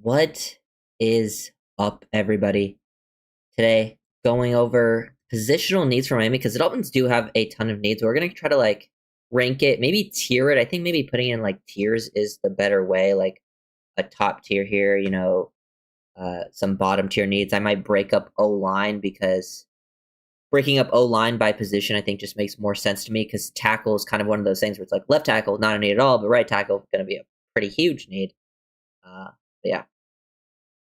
What is up, everybody? Today, going over positional needs for Miami because the Dolphins do have a ton of needs. We're gonna try to rank it, maybe tier it. I think maybe putting in tiers is the better way. Like a top tier here, some bottom tier needs. I might break up O line because breaking up O line by position, I think just makes more sense to me because tackle is kind of one of those things where it's like left tackle, not a need at all, but right tackle going to be a pretty huge need. But yeah,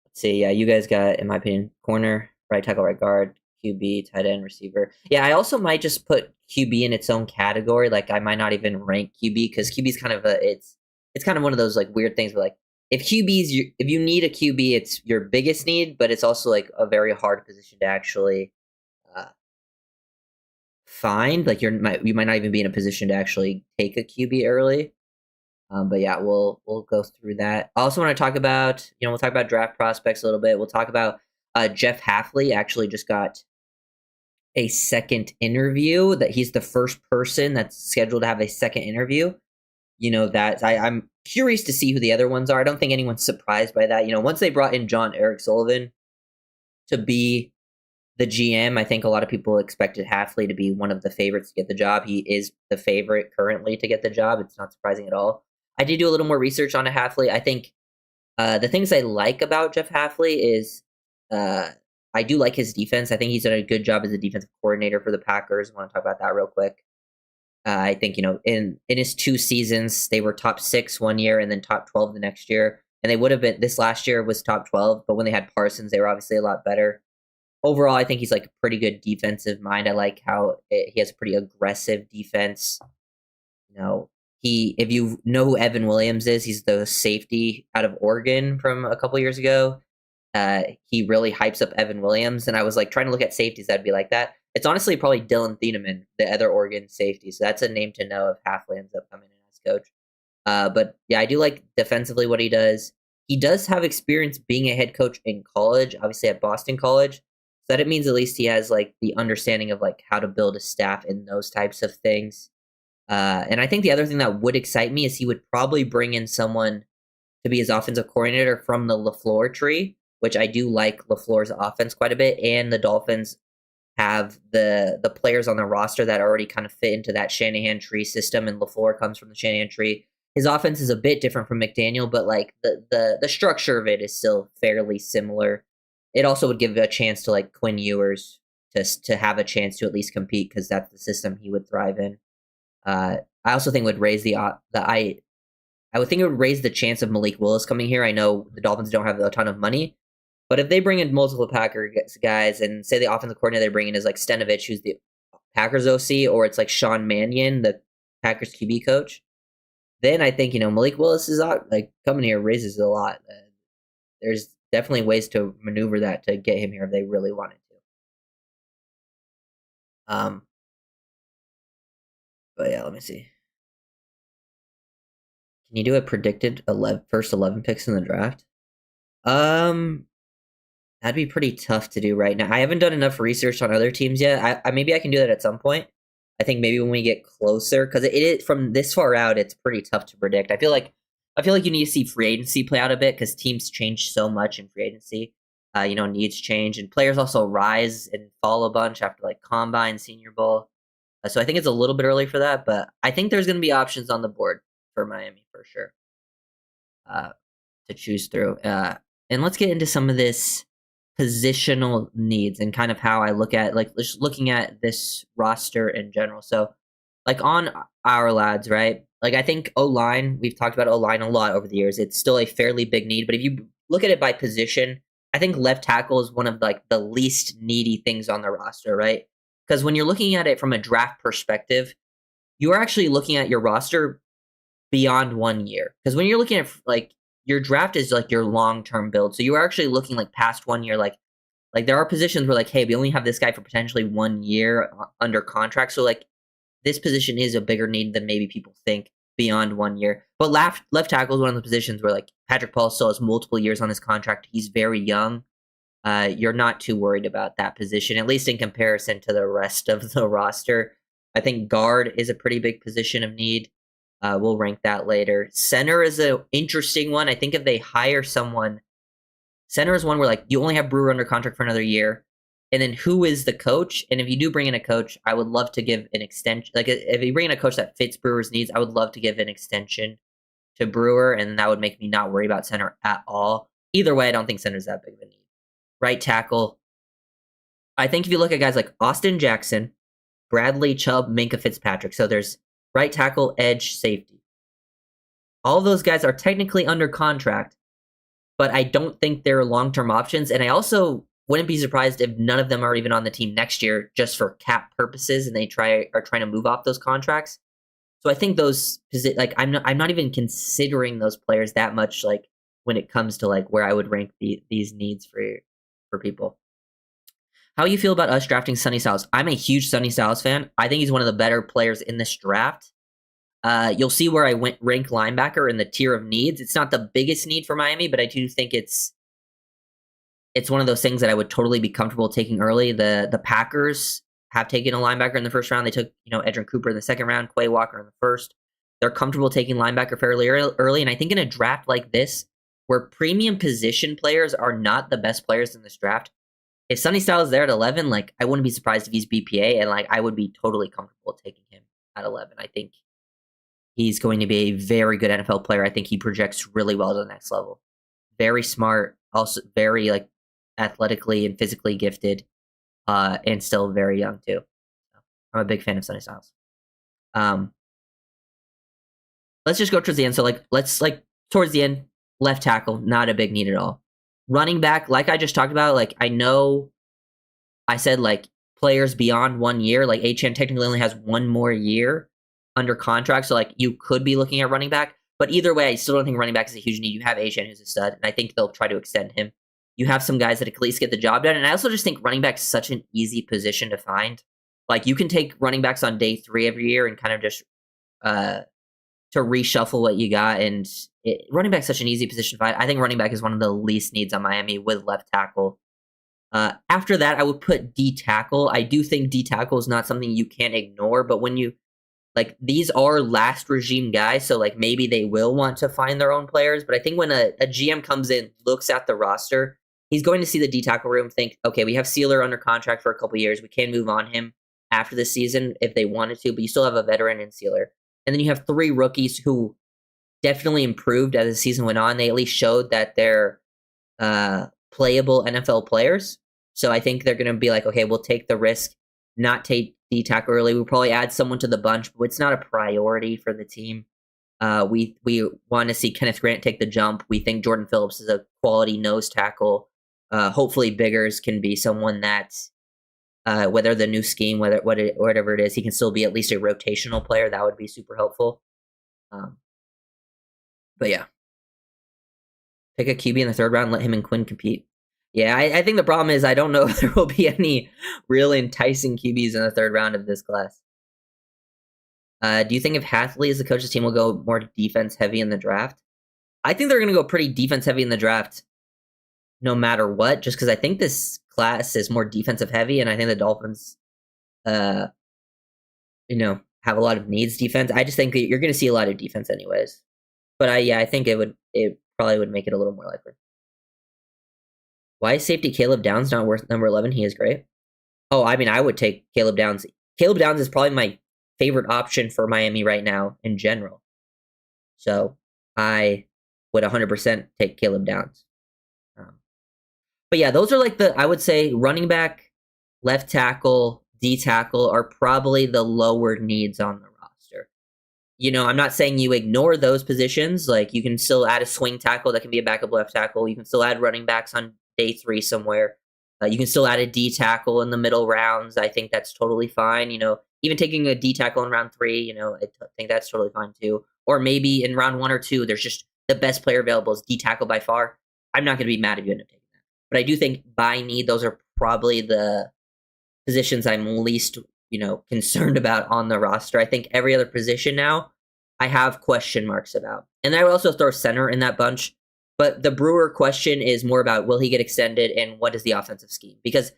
let's see. Yeah, you guys got, in my opinion, corner, right tackle, right guard, QB, tight end, receiver. Yeah, I also might just put QB in its own category. Like I might not even rank QB because QB is kind of it's kind of one of those weird things where if if you need a QB, it's your biggest need, but it's also a very hard position to actually uh, find. Like you might not even be in a position to actually take a QB early. But yeah, we'll go through that. I also want to talk about, we'll talk about draft prospects a little bit. We'll talk about Jeff Hafley actually just got a second interview. That he's the first person that's scheduled to have a second interview. That I'm curious to see who the other ones are. I don't think anyone's surprised by that. Once they brought in John Eric Sullivan to be the GM, I think a lot of people expected Hafley to be one of the favorites to get the job. He is the favorite currently to get the job. It's not surprising at all. I did do a little more research on Hafley. I think the things I like about Jeff Hafley is I do like his defense. I think he's done a good job as a defensive coordinator for the Packers. I want to talk about that real quick. I think, in his 2 seasons, they were top 6 one year and then top 12 the next year. And they would have been, this last year was top 12, but when they had Parsons, they were obviously a lot better. Overall, I think he's a pretty good defensive mind. I like how he has a pretty aggressive defense. If you know who Evan Williams is, he's the safety out of Oregon from a couple years ago. He really hypes up Evan Williams, and I was trying to look at safeties that'd be like that. It's honestly probably Dylan Thieneman, the other Oregon safety. So that's a name to know if Hafley ends up coming in as coach. But yeah, I do like defensively what he does. He does have experience being a head coach in college, obviously at Boston College. So that it means at least he has the understanding of how to build a staff and those types of things. And I think the other thing that would excite me is he would probably bring in someone to be his offensive coordinator from the LaFleur tree, which I do like LaFleur's offense quite a bit. And the Dolphins have the players on the roster that already kind of fit into that Shanahan tree system, and LaFleur comes from the Shanahan tree. His offense is a bit different from McDaniel, but the structure of it is still fairly similar. It also would give a chance to Quinn Ewers to have a chance to at least compete because that's the system he would thrive in. I also think it would raise I would think it would raise the chance of Malik Willis coming here. I know the Dolphins don't have a ton of money, but if they bring in multiple Packers guys and say the offensive coordinator they bring in is Stenovich, who's the Packers OC, or it's Sean Mannion, the Packers QB coach, then I think Malik Willis is coming here raises it a lot. There's definitely ways to maneuver that to get him here if they really wanted to. But yeah, let me see. Can you do a predicted first 11 picks in the draft? That'd be pretty tough to do right now. I haven't done enough research on other teams yet. I maybe I can do that at some point. I think maybe when we get closer, because it is from this far out, it's pretty tough to predict. I feel like you need to see free agency play out a bit because teams change so much in free agency. Needs change, and players also rise and fall a bunch after Combine, Senior Bowl. So I think it's a little bit early for that, but I think there's going to be options on the board for Miami for sure to choose through. And let's get into some of this positional needs and kind of how I look at just looking at this roster in general. So on our lads, right? I think O-line, we've talked about O-line a lot over the years. It's still a fairly big need, but if you look at it by position, I think left tackle is one of the least needy things on the roster, right? Because when you're looking at it from a draft perspective, you are actually looking at your roster beyond 1 year. Because when you're looking at your draft is your long-term build. So you are actually looking past 1 year. There are positions where hey, we only have this guy for potentially 1 year under contract. So this position is a bigger need than maybe people think beyond 1 year. But left tackle is one of the positions where Patrick Paul still has multiple years on his contract. He's very young. You're not too worried about that position, at least in comparison to the rest of the roster. I think guard is a pretty big position of need. We'll rank that later. Center is an interesting one. I think if they hire someone Center is one where like you only have Brewer under contract for another year, and then who is the coach? And if you do bring in a coach, I would love to give an extension. Like if you bring in a coach that fits Brewer's needs, I would love to give an extension to Brewer, and that would make me not worry about center at all. Either way, I don't think center's that big of a need. Right tackle, I think if you look at guys like Austin Jackson, Bradley Chubb, Minkah Fitzpatrick, so there's right tackle, edge, safety. All of those guys are technically under contract, but I don't think they're long-term options. And I also wouldn't be surprised if none of them are even on the team next year just for cap purposes, and they are trying to move off those contracts. So I think those like I'm not even considering those players that much, like when it comes to like where I would rank these needs for people. How you feel about us drafting Sonny Styles? I'm a huge Sonny Styles fan. I think he's one of the better players in this draft. You'll see where I rank linebacker in the tier of needs. It's not the biggest need for Miami, but I do think it's one of those things that I would totally be comfortable taking early. The Packers have taken a linebacker in the first round. They took, Edgerrin Cooper in the second round, Quay Walker in the first. They're comfortable taking linebacker fairly early, and I think in a draft like this, where premium position players are not the best players in this draft, if Sonny Styles is there at 11, like I wouldn't be surprised if he's BPA, and like I would be totally comfortable taking him at 11. I think he's going to be a very good NFL player. I think he projects really well to the next level. Very smart, also very like athletically and physically gifted, and still very young too. I'm a big fan of Sonny Styles. Let's just go towards the end. So let's towards the end, left tackle, not a big need at all. Running back, like I just talked about, like I know I said like players beyond 1 year, like Achane technically only has 1 more year under contract, so like you could be looking at running back. But either way, I still don't think running back is a huge need. You have Achane who's a stud, and I think they'll try to extend him. You have some guys that at least get the job done, and I also just think running back is such an easy position to find. Like you can take running backs on day 3 every year and kind of just to reshuffle what you got, and running back is such an easy position to find. I think running back is one of the least needs on Miami with left tackle. After that, I would put D tackle. I do think D tackle is not something you can't ignore, but when you like these are last regime guys, so like maybe they will want to find their own players. But I think when a GM comes in, looks at the roster, he's going to see the D tackle room, think, okay, we have Sealer under contract for a couple years. We can move on him after the season if they wanted to, but you still have a veteran in Sealer. And then you have 3 rookies who definitely improved as the season went on. They at least showed that they're playable NFL players. So I think they're going to be like, okay, we'll take the risk, not take D tackle early. We'll probably add someone to the bunch, but it's not a priority for the team. We want to see Kenneth Grant take the jump. We think Jordan Phillips is a quality nose tackle. Hopefully Biggers can be someone that, whether the new scheme, whatever it is, he can still be at least a rotational player. That would be super helpful. But yeah, pick a QB in the 3rd round, let him and Quinn compete. Yeah, I think the problem is I don't know if there will be any real enticing QBs in the 3rd round of this class. Do you think if Hafley is the coach, the team will go more defense heavy in the draft? I think they're going to go pretty defense heavy in the draft no matter what, just because I think this class is more defensive heavy, and I think the Dolphins, have a lot of needs defense. I just think you're going to see a lot of defense anyways. But I think it probably would make it a little more likely. Why is safety Caleb Downs not worth number 11? He is great. Oh, I mean, I would take Caleb Downs. Caleb Downs is probably my favorite option for Miami right now in general. So I would 100% take Caleb Downs. But yeah, those are like I would say running back, left tackle, D tackle are probably the lower needs on the roster. I'm not saying you ignore those positions. Like you can still add a swing tackle that can be a backup left tackle. You can still add running backs on day 3 somewhere. You can still add a D tackle in the middle rounds. I think that's totally fine. Even taking a D tackle in round 3, I think that's totally fine too. Or maybe in round 1 or 2, there's just the best player available is D tackle by far. I'm not going to be mad if you end up taking that. But I do think by need, those are probably the positions I'm least, concerned about on the roster. I think every other position now, I have question marks about. And I would also throw center in that bunch. But the Brewer question is more about will he get extended and what is the offensive scheme? Because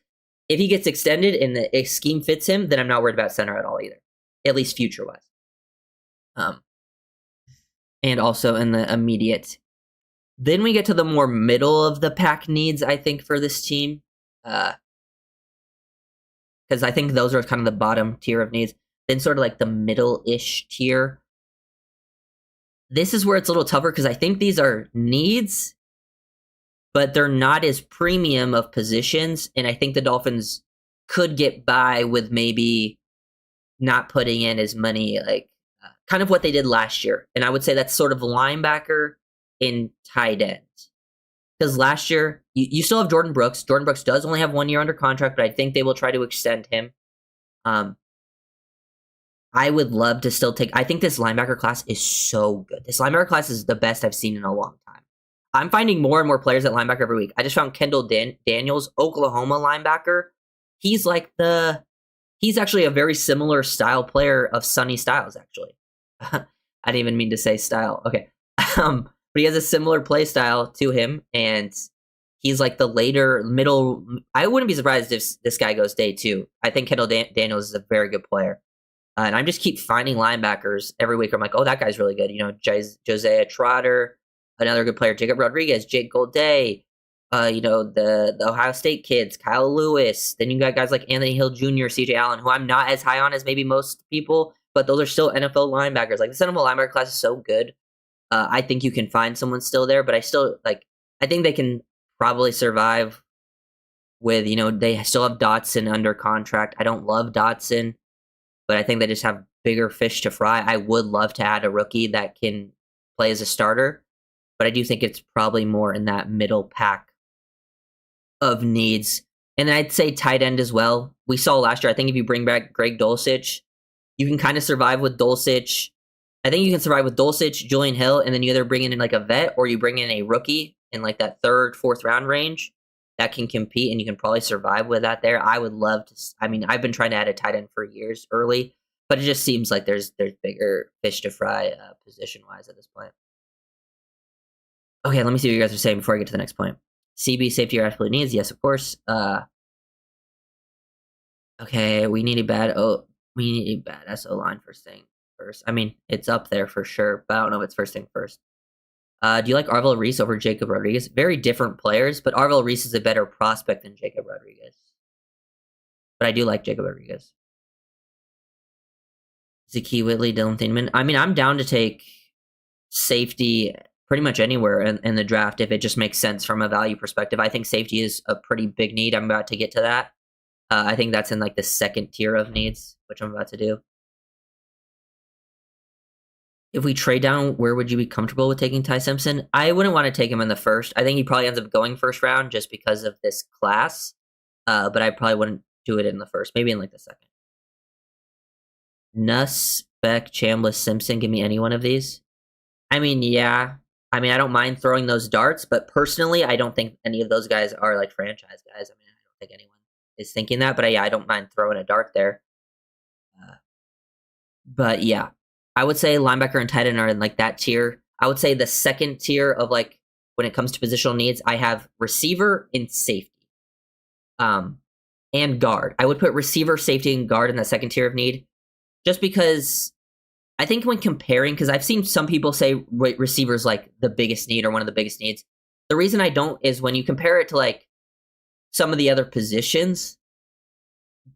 if he gets extended and the scheme fits him, then I'm not worried about center at all either, at least future-wise. And also in the immediate Then we get to the more middle of the pack needs, I think, for this team. Because I think those are kind of the bottom tier of needs. Then sort of like the middle-ish tier. This is where it's a little tougher because I think these are needs, but they're not as premium of positions. And I think the Dolphins could get by with maybe not putting in as many, like, kind of what they did last year. And I would say that's sort of linebacker and tight end. Because last year, you still have Jordan Brooks. Jordan Brooks does only have 1 year under contract, but I think they will try to extend him. I would love to still take... I think this linebacker class is so good. This linebacker class is the best I've seen in a long time. I'm finding more and more players at linebacker every week. I just found Kendall Daniels, Oklahoma linebacker. He's like he's actually a very similar style player of Sonny Styles, actually. I didn't even mean to say style. Okay. But he has a similar play style to him, and he's like the later middle. I wouldn't be surprised if this guy goes day 2. I think Kendall Daniels is a very good player. And I just keep finding linebackers every week. I'm like, oh, that guy's really good. Josiah Trotter, another good player. Jacob Rodriguez, Jake Golday, the Ohio State kids, Kyle Lewis. Then you got guys like Anthony Hill Jr., CJ Allen, who I'm not as high on as maybe most people, but those are still NFL linebackers. Like, the NFL linebacker class is so good. I think you can find someone still there, but I think they can probably survive with, they still have Dotson under contract. I don't love Dotson, but I think they just have bigger fish to fry. I would love to add a rookie that can play as a starter, but I do think it's probably more in that middle pack of needs. And then I'd say tight end as well. We saw last year, I think if you bring back Greg Dulcich, you can kind of survive with Dulcich. I think you can survive with Dulcich, Julian Hill, and then you either bring in like a vet or you bring in a rookie in like that 3rd, 4th round range that can compete, and you can probably survive with that there. I would love to. I mean, I've been trying to add a tight end for years early, but it just seems like there's bigger fish to fry position-wise at this point. Okay, let me see what you guys are saying before I get to the next point. CB safety or absolute needs? Yes, of course. Okay, we need a bad SO line first thing. I mean, it's up there for sure, but I don't know if it's first thing first. Do you like Arvell Reese over Jacob Rodriguez? Very different players, but Arvell Reese is a better prospect than Jacob Rodriguez. But I do like Jacob Rodriguez. Zakee Whitley, Dylan Thieneman. I mean, I'm down to take safety pretty much anywhere in the draft if it just makes sense from a value perspective. I think safety is a pretty big need. I'm about to get to that. I think that's in like the 2nd tier of needs, which I'm about to do. If we trade down, where would you be comfortable with taking Ty Simpson? I wouldn't want to take him in the 1st. I think he probably ends up going 1st round just because of this class. But I probably wouldn't do it in the 1st. Maybe in like the 2nd. Nuss, Beck, Chambliss, Simpson. Give me any one of these. I mean, yeah. I mean, I don't mind throwing those darts, but personally, I don't think any of those guys are like franchise guys. I mean, I don't think anyone is thinking that, but I don't mind throwing a dart there. But yeah. I would say linebacker and tight end are in like that tier. I would say the 2nd tier of like when it comes to positional needs, I have receiver and safety, and guard. I would put receiver, safety, and guard in that 2nd tier of need, just because I think when comparing, because I've seen some people say receivers like the biggest need or one of the biggest needs. The reason I don't is when you compare it to like some of the other positions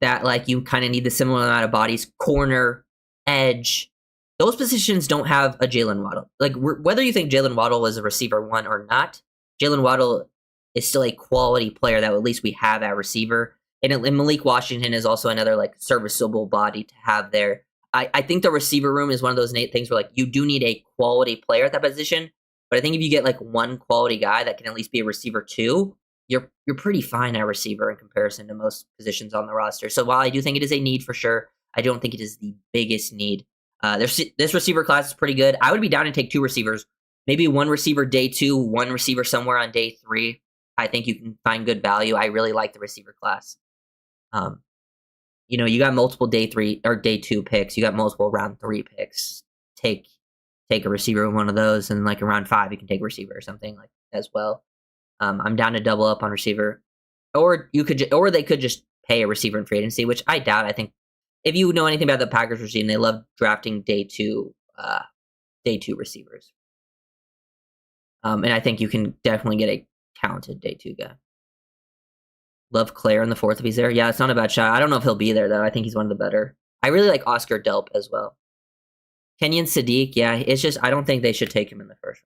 that like you kind of need the similar amount of bodies, corner, edge. Those positions don't have a Jalen Waddle. Like, whether you think Jalen Waddle was a receiver 1 or not, Jalen Waddle is still a quality player that at least we have at receiver. And Malik Washington is also another like serviceable body to have there. I think the receiver room is one of those things where like you do need a quality player at that position. But I think if you get like one quality guy that can at least be a receiver 2, you're pretty fine at receiver in comparison to most positions on the roster. So while I do think it is a need for sure, I don't think it is the biggest need. This receiver class is pretty good. I would be down to take 2 receivers. Maybe 1 receiver day 2, 1 receiver somewhere on day 3. I think you can find good value. I really like the receiver class. You got multiple day 3 or day 2 picks. You got multiple round 3 picks. Take a receiver in one of those, and like around 5, you can take a receiver or something like as well. I'm down to double up on receiver, or they could just pay a receiver in free agency, which I doubt. I think if you know anything about the Packers regime, they love drafting day 2 receivers. And I think you can definitely get a talented day 2 guy. Love Claire in the 4th if he's there. Yeah, it's not a bad shot. I don't know if he'll be there, though. I think he's one of the better. I really like Oscar Delp as well. Kenyon Sadiq, yeah, it's just I don't think they should take him in the 1st round.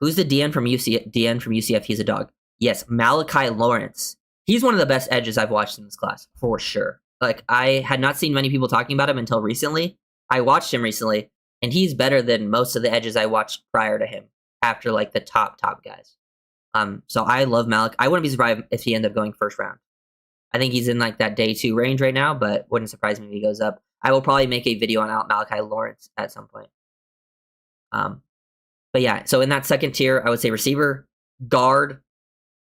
Who's the DN from UCF? He's a dog. Yes, Malachi Lawrence. He's one of the best edges I've watched in this class, for sure. Like, I had not seen many people talking about him until recently. I watched him recently, and he's better than most of the edges I watched prior to him, after, like, the top guys. So I love Malik. I wouldn't be surprised if he ended up going 1st round. I think he's in, like, that day 2 range right now, but wouldn't surprise me if he goes up. I will probably make a video on Malachi Lawrence at some point. But yeah, so in that second tier, I would say receiver, guard.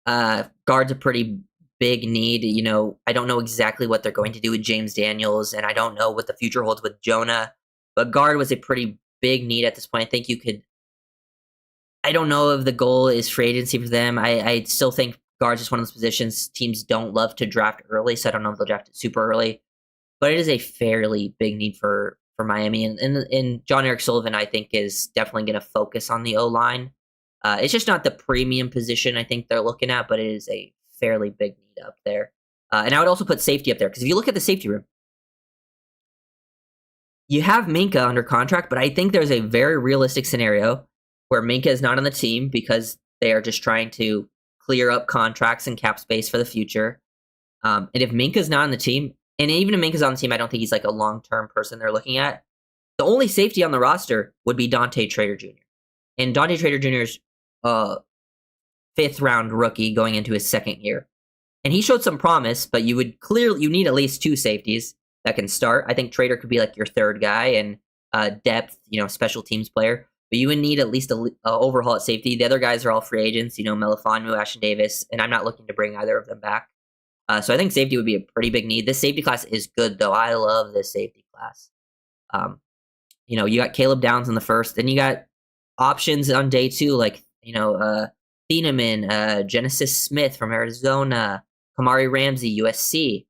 Guard's a pretty big need. You know, I don't know exactly what they're going to do with James Daniels, and I don't know what the future holds with Jonah. But guard was a pretty big need at this point. I think you could. I don't know if the goal is free agency for them. I still think guard's just one of those positions teams don't love to draft early, so I don't know if they'll draft it super early. But it is a fairly big need for Miami. And John Eric Sullivan, I think, is definitely going to focus on the O-line. It's just not the premium position I think they're looking at, but it is a fairly big need up there. And I would also put safety up there, because if you look at the safety room, you have Minka under contract, but I think there's a very realistic scenario where Minka is not on the team because they are just trying to clear up contracts and cap space for the future. And if Minka's not on the team, and even if Minka's on the team, I don't think he's like a long-term person they're looking at. The only safety on the roster would be Dante Trader Jr. And Dante Trader Jr.'s 5th-round rookie going into his 2nd year. And he showed some promise, but you need at least 2 safeties that can start. I think Trader could be like your 3rd guy and depth, special teams player. But you would need at least an overhaul at safety. The other guys are all free agents, Melifonwu, Ashton Davis, and I'm not looking to bring either of them back. So I think safety would be a pretty big need. This safety class is good, though. I love this safety class. You got Caleb Downs in the 1st, then you got options on day 2, like, Thieneman, Genesis Smith from Arizona, Kamari Ramsey, USC,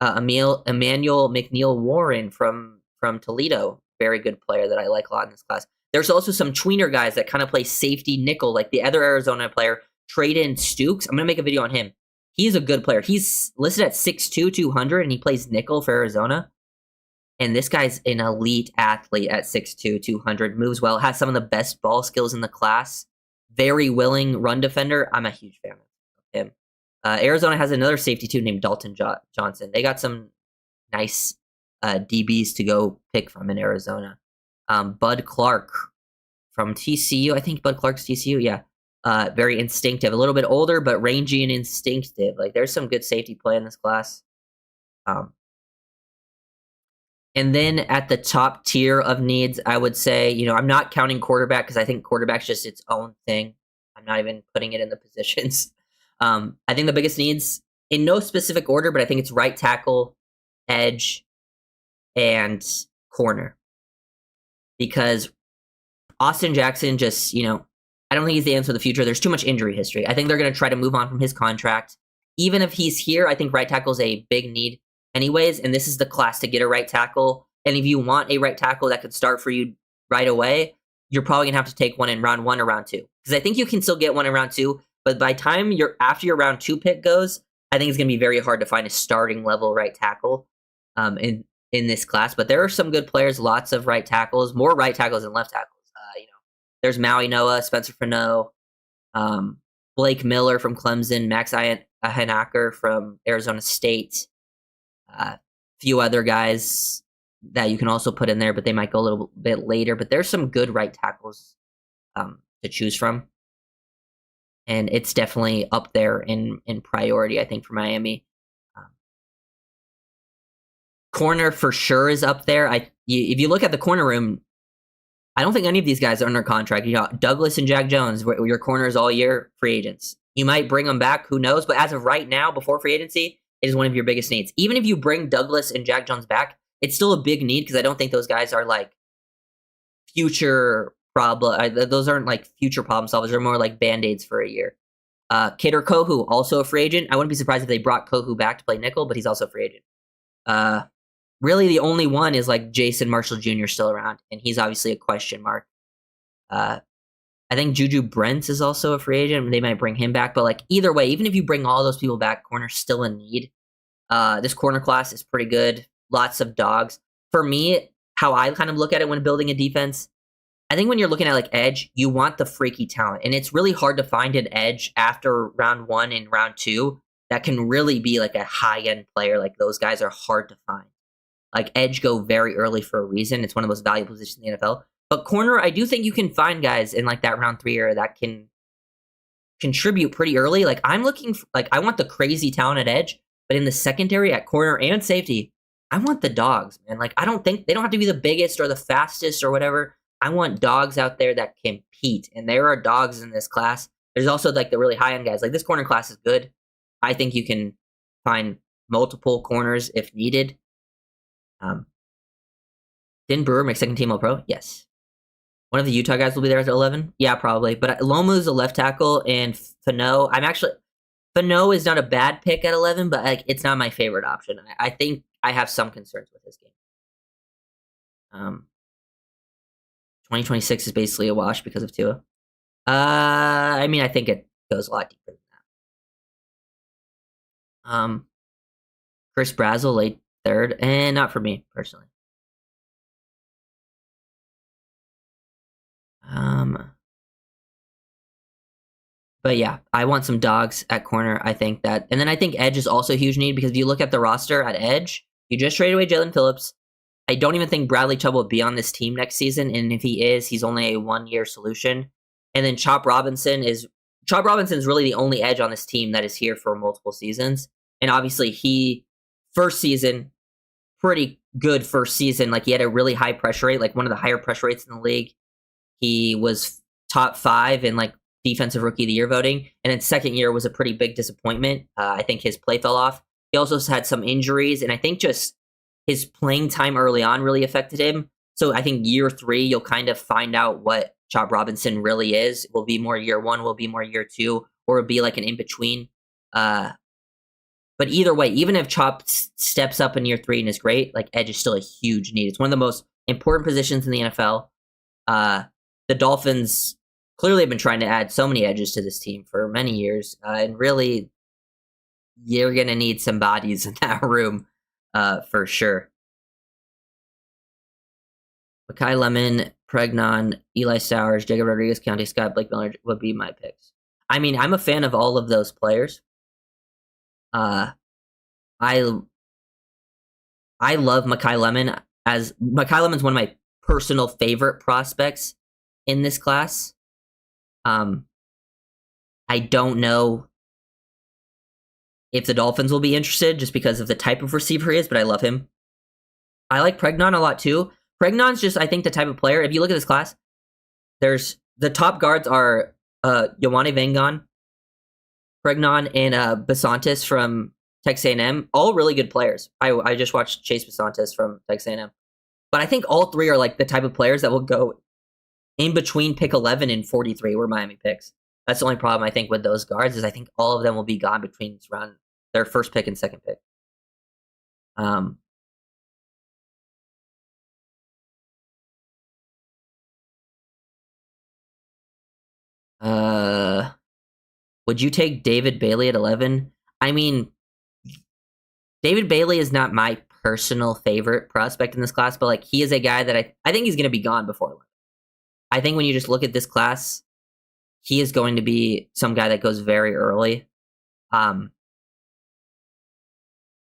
Emmanuel McNeil Warren from Toledo. Very good player that I like a lot in this class. There's also some tweener guys that kind of play safety nickel, like the other Arizona player, Trayden Stukes. I'm going to make a video on him. He's a good player. He's listed at 6'2", 200, and he plays nickel for Arizona. And this guy's an elite athlete at 6'2", 200, moves well, has some of the best ball skills in the class. Very willing run defender. I'm a huge fan of him. Arizona has another safety, too, named Dalton Johnson. They got some nice DBs to go pick from in Arizona. Bud Clark from TCU. I think Bud Clark's TCU, yeah. Very instinctive, a little bit older, but rangy and instinctive. Like, there's some good safety play in this class. And then at the top tier of needs, I would say, I'm not counting quarterback because I think quarterback's just its own thing. I'm not even putting it in the positions. I think the biggest needs, in no specific order, but I think it's right tackle, edge, and corner. Because Austin Jackson just, I don't think he's the answer for the future. There's too much injury history. I think they're going to try to move on from his contract. Even if he's here, I think right tackle is a big need anyways, and this is the class to get a right tackle. And if you want a right tackle that could start for you right away, you're probably going to have to take one in round 1 or round 2. Because I think you can still get one in round 2, but by the time after your round 2 pick goes, I think it's going to be very hard to find a starting level right tackle in this class. But there are some good players, lots of right tackles, more right tackles than left tackles. There's Maui Noah, Spencer Fano, Blake Miller from Clemson, Max Ahenacker from Arizona State, a few other guys that you can also put in there, but they might go a little bit later. But there's some good right tackles to choose from. And it's definitely up there in priority, I think, for Miami. Corner for sure is up there. If you look at the corner room, I don't think any of these guys are under contract. Douglas and Jack Jones, your corners all year, free agents. You might bring them back, who knows? But as of right now, before free agency, it is one of your biggest needs. Even if you bring Douglas and Jack Jones back, it's still a big need because I don't think those guys are like future problem. Those aren't like future problem solvers. They're more like band-aids for a year. Kader Kohu, also a free agent. I wouldn't be surprised if they brought Kohu back to play nickel, but he's also a free agent. Really, the only one is like Jason Marshall Jr. still around, and he's obviously a question mark. I think Juju Brents is also a free agent. They might bring him back, but like either way, even if you bring all those people back, corner's still in need. This corner class is pretty good. Lots of dogs. For me, how I kind of look at it when building a defense, I think when you're looking at like edge, you want the freaky talent, and it's really hard to find an edge after round 1 and round 2 that can really be like a high end player. Like those guys are hard to find. Like edge go very early for a reason. It's one of the most valuable positions in the NFL. But corner, I do think you can find guys in like that round 3 era that can contribute pretty early. Like I'm looking for, like I want the crazy talent at edge, but in the secondary at corner and safety, I want the dogs, man. Like I don't think they don't have to be the biggest or the fastest or whatever. I want dogs out there that compete, and there are dogs in this class. There's also like the really high end guys. Like this corner class is good. I think you can find multiple corners if needed. Didn't Brewer make second team All Pro? Yes. One of the Utah guys will be there at 11? Yeah, probably. But Lomu's a left tackle, and Fano, Fano is not a bad pick at 11, but like it's not my favorite option. I think I have some concerns with his game. 2026 is basically a wash because of Tua. I mean, I think it goes a lot deeper than that. Chris Brazel, late third, and not for me personally. But yeah, I want some dogs at corner. I think that, and then I think edge is also a huge need because if you look at the roster at edge, you just traded away Jalen Phillips. I don't even think Bradley Chubb will be on this team next season, and if he is, he's only a 1-year solution. And then Chop Robinson is really the only edge on this team that is here for multiple seasons. And obviously, first season, pretty good first season. Like he had a really high pressure rate, like one of the higher pressure rates in the league. He was top 5 in like defensive rookie of the year voting, and then second year was a pretty big disappointment. I think his play fell off. He also had some injuries, and I think just his playing time early on really affected him. So I think year 3, you'll kind of find out what Chop Robinson really is. Will be more year 1, will be more year 2, or it'll be like an in-between. But either way, even if Chop steps up in year 3 and is great, like edge is still a huge need. It's one of the most important positions in the NFL. The Dolphins clearly have been trying to add so many edges to this team for many years, and really, you're going to need some bodies in that room for sure. Makai Lemon, Pregnon, Eli Stowers, Jacob Rodriguez, County Scott, Blake Miller would be my picks. I mean, I'm a fan of all of those players. I love Makai Lemon. As Makai Lemon's one of my personal favorite prospects in this class. I don't know if the Dolphins will be interested just because of the type of receiver he is, but I love him. I like Pregnon a lot too. Pregnon's just, I think, the type of player. If you look at this class, there's the top guards are Yowane Vangon, Pregnon, and Basantis from Texas A&M. All really good players. I just watched Chase Basantis from Texas A&M. But I think all 3 are like the type of players that will go in between pick 11 and 43 were Miami picks. That's the only problem I think with those guards is I think all of them will be gone between around their first pick and second pick. Would you take David Bailey at 11? I mean, David Bailey is not my personal favorite prospect in this class, but like he is a guy that I think he's going to be gone before 11. I think when you just look at this class, he is going to be some guy that goes very early. I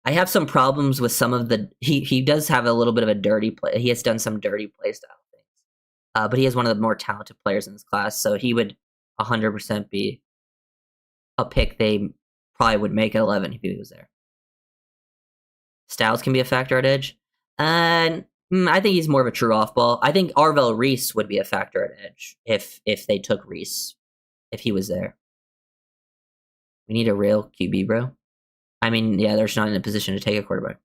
have some problems with some of the... He does have a little bit of a dirty play. He has done some dirty play style things. But he is one of the more talented players in this class, so he would 100% be a pick they probably would make at 11 if he was there. Styles can be a factor at edge. And I think he's more of a true off-ball. I think Arvell Reese would be a factor at edge if they took Reese, if he was there. We need a real QB, bro. I mean, yeah, they're just not in a position to take a quarterback.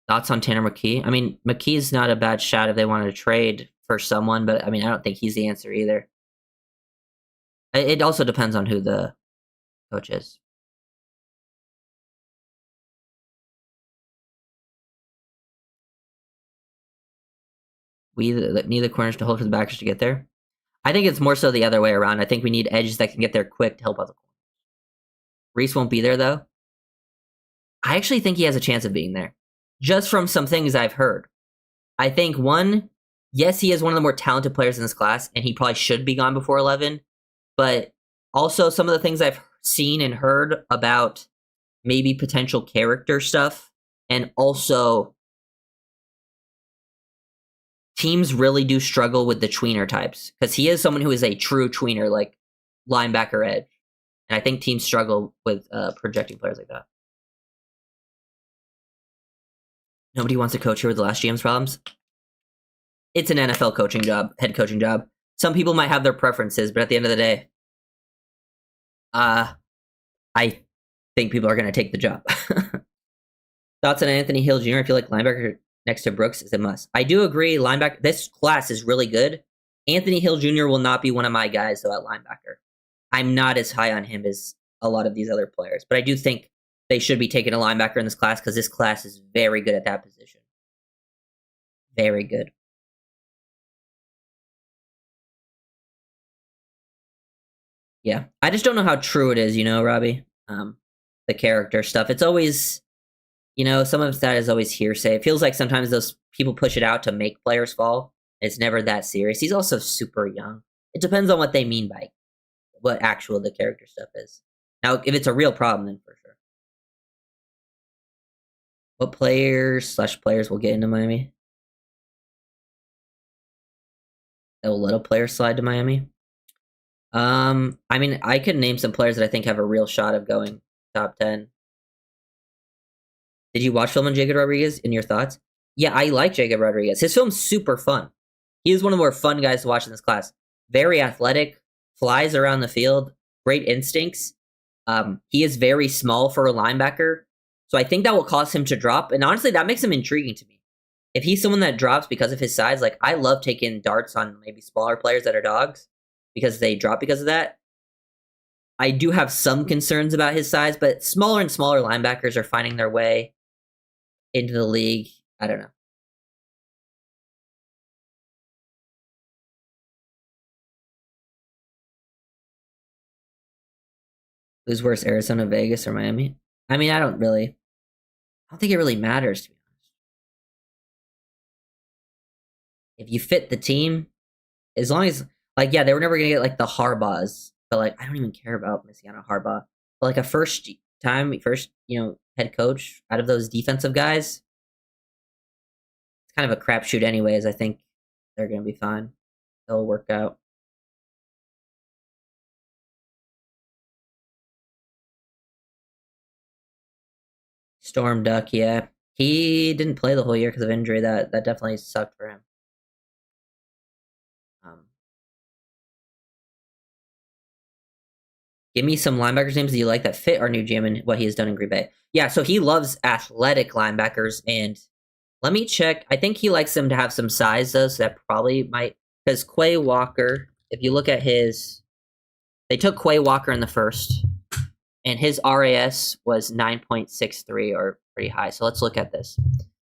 Thoughts on Tanner McKee? I mean, McKee's not a bad shot if they wanted to trade for someone, but I mean, I don't think he's the answer either. It also depends on who the coach is. We need the corners to hold for the backers to get there. I think it's more so the other way around. I think we need edges that can get there quick to help out the corners. Reese won't be there, though. I actually think he has a chance of being there. Just from some things I've heard. I think, one, yes, he is one of the more talented players in this class, and he probably should be gone before 11. But also some of the things I've seen and heard about maybe potential character stuff, and also teams really do struggle with the tweener types, because he is someone who is a true tweener, like linebacker edge. And I think teams struggle with projecting players like that. Nobody wants to coach here with the last GM's problems. It's an NFL coaching job, head coaching job. Some people might have their preferences, but at the end of the day, I think people are going to take the job. Thoughts on Anthony Hill Jr.? I feel like linebacker next to Brooks is a must. I do agree. Linebacker. This class is really good. Anthony Hill Jr. will not be one of my guys, though, at linebacker. I'm not as high on him as a lot of these other players, but I do think they should be taking a linebacker in this class because this class is very good at that position. Very good. Yeah. I just don't know how true it is, Robbie? The character stuff. It's always, some of that is always hearsay. It feels like sometimes those people push it out to make players fall. It's never that serious. He's also super young. It depends on what they mean by what actual the character stuff is. Now, if it's a real problem, then for sure. What players will get into Miami? That will let a player slide to Miami? I mean, I could name some players that I think have a real shot of going top 10. Did you watch film on Jacob Rodriguez? In your thoughts? Yeah, I like Jacob Rodriguez. His film's super fun. He is one of the more fun guys to watch in this class. Very athletic, flies around the field, great instincts. He is very small for a linebacker, so I think that will cause him to drop. And honestly, that makes him intriguing to me. If he's someone that drops because of his size, like I love taking darts on maybe smaller players that are dogs because they drop because of that. I do have some concerns about his size, but smaller and smaller linebackers are finding their way into the league. I don't know. Who's worse, Arizona, Vegas, or Miami? I mean, I don't think it really matters, to be honest. If you fit the team, as long as, they were never going to get, the Harbaughs, but, I don't even care about missing out on Harbaugh. But, a first, head coach out of those defensive guys, it's kind of a crapshoot anyways. I think they're going to be fine. They'll work out. Storm Duck, yeah. He didn't play the whole year because of injury. That definitely sucked for him. Give me some linebackers names that you like that fit our new GM and what he has done in Green Bay. Yeah, so he loves athletic linebackers, and let me check. I think he likes them to have some size, though, so that probably might... Because Quay Walker, if you look at his... They took Quay Walker in the first, and his RAS was 9.63, or pretty high. So let's look at this.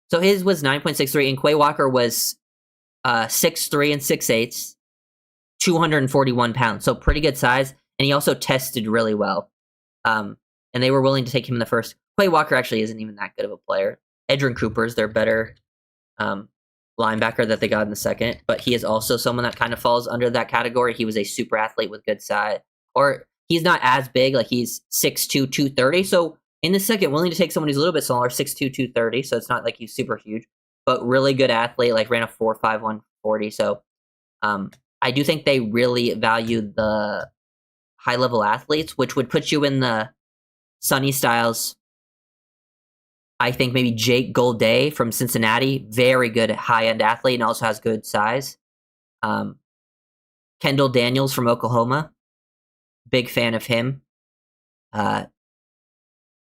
So his was 9.63, and Quay Walker was 6'3" and 6'8", 241 pounds. So pretty good size. And he also tested really well. And they were willing to take him in the first. Quay Walker actually isn't even that good of a player. Edgerrin Cooper's their better linebacker that they got in the second. But he is also someone that kind of falls under that category. He was a super athlete with good size. Or he's not as big. He's 6'2", 230. So in the second, willing to take someone who's a little bit smaller, 6'2", 230. So it's not like he's super huge. But really good athlete, ran a 4.5, 140. So I do think they really value the high-level athletes, which would put you in the Sonny Styles. I think maybe Jake Golday from Cincinnati, very good high-end athlete and also has good size. Kendall Daniels from Oklahoma, big fan of him. I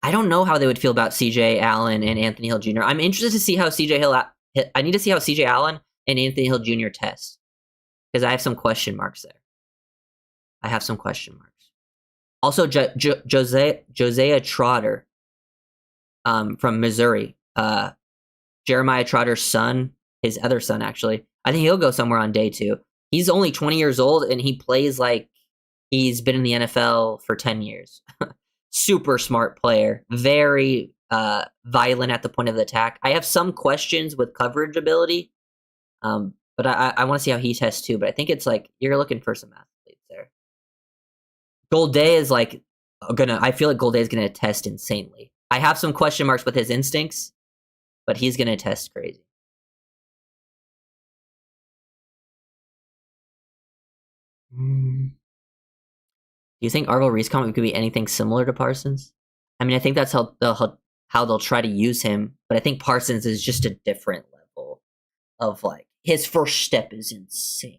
don't know how they would feel about CJ Allen and Anthony Hill Jr. I'm interested to see how I need to see how CJ Allen and Anthony Hill Jr. test, because I have some question marks there. Also, Josiah Trotter from Missouri. Jeremiah Trotter's son, his other son actually, I think he'll go somewhere on day 2. He's only 20 years old, and he plays like he's been in the NFL for 10 years. Super smart player. Very violent at the point of the attack. I have some questions with coverage ability, but I want to see how he tests too. But I think it's like you're looking for some athletes there. Golday is like I feel like Golday is gonna test insanely. I have some question marks with his instincts, but he's gonna test crazy. Do you think Arvel Reese could be anything similar to Parsons? I mean, I think that's how they'll try to use him, but I think Parsons is just a different level of like his first step is insane.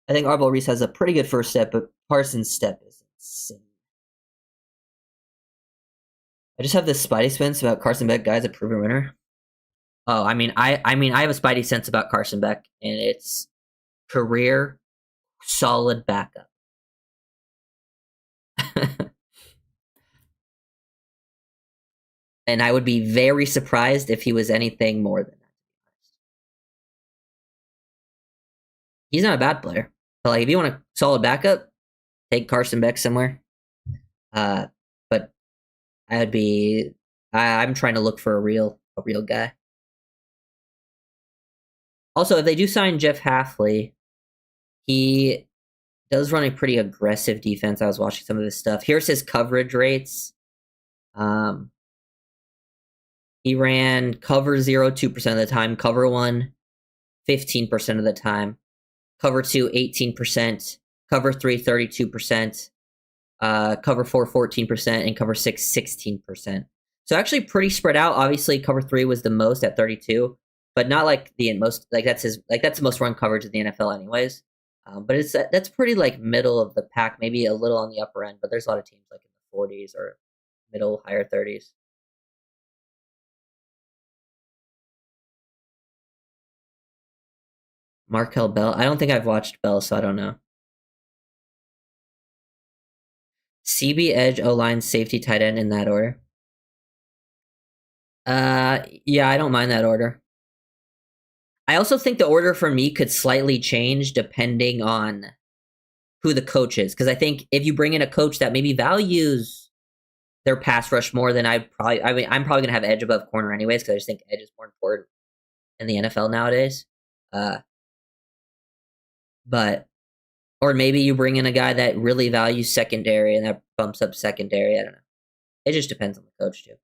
I think Arvel Reese has a pretty good first step, but Parsons' step is insane. I just have this spidey sense about Carson Beck, guys, a proven winner. Oh, I mean, I have a spidey sense about Carson Beck, and it's career solid backup. And I would be very surprised if he was anything more than that. He's not a bad player. But like, if you want a solid backup, take Carson Beck somewhere. But I'm trying to look for a real guy. Also, if they do sign Jeff Hafley, he does run a pretty aggressive defense. I was watching some of his stuff. Here's his coverage rates. He ran cover 0, 2% of the time, cover 1, 15% of the time, cover 2, 18%, cover 3, 32%, cover 4, 14%, and cover 6, 16%. So actually pretty spread out. Obviously, cover 3 was the most at 32, but not like the most, like that's the most run coverage in the NFL anyways. But that's pretty like middle of the pack, maybe a little on the upper end, but there's a lot of teams like in the 40s or middle, higher 30s. Markel Bell. I don't think I've watched Bell, so I don't know. CB, edge, O-line, safety, tight end in that order. Yeah, I don't mind that order. I also think the order for me could slightly change depending on who the coach is. Because I think if you bring in a coach that maybe values their pass rush more than I'm probably going to have edge above corner anyways, because I just think edge is more important in the NFL nowadays. But or maybe you bring in a guy that really values secondary and that bumps up secondary. I don't know. It just depends on the coach too.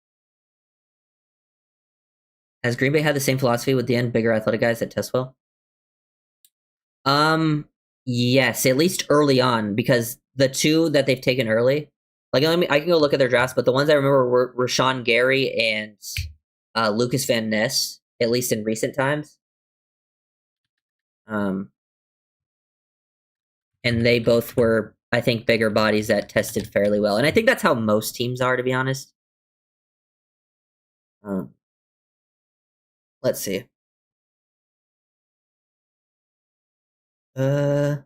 Has Green Bay had the same philosophy with the end bigger athletic guys that test well? Yes, at least early on, because the two that they've taken early, like I can go look at their drafts, but the ones I remember were Rashawn Gary and Lucas Van Ness, at least in recent times. And they both were, I think, bigger bodies that tested fairly well, and I think that's how most teams are, to be honest. Let's see. They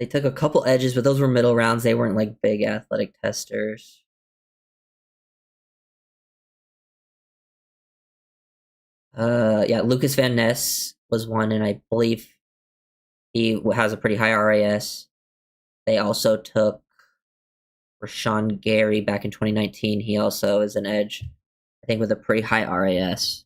took a couple edges, but those were middle rounds. They weren't like big athletic testers. Yeah, Lucas Van Ness was one, and I believe he has a pretty high RAS. They also took Rashawn Gary back in 2019. He also is an edge, I think, with a pretty high RAS.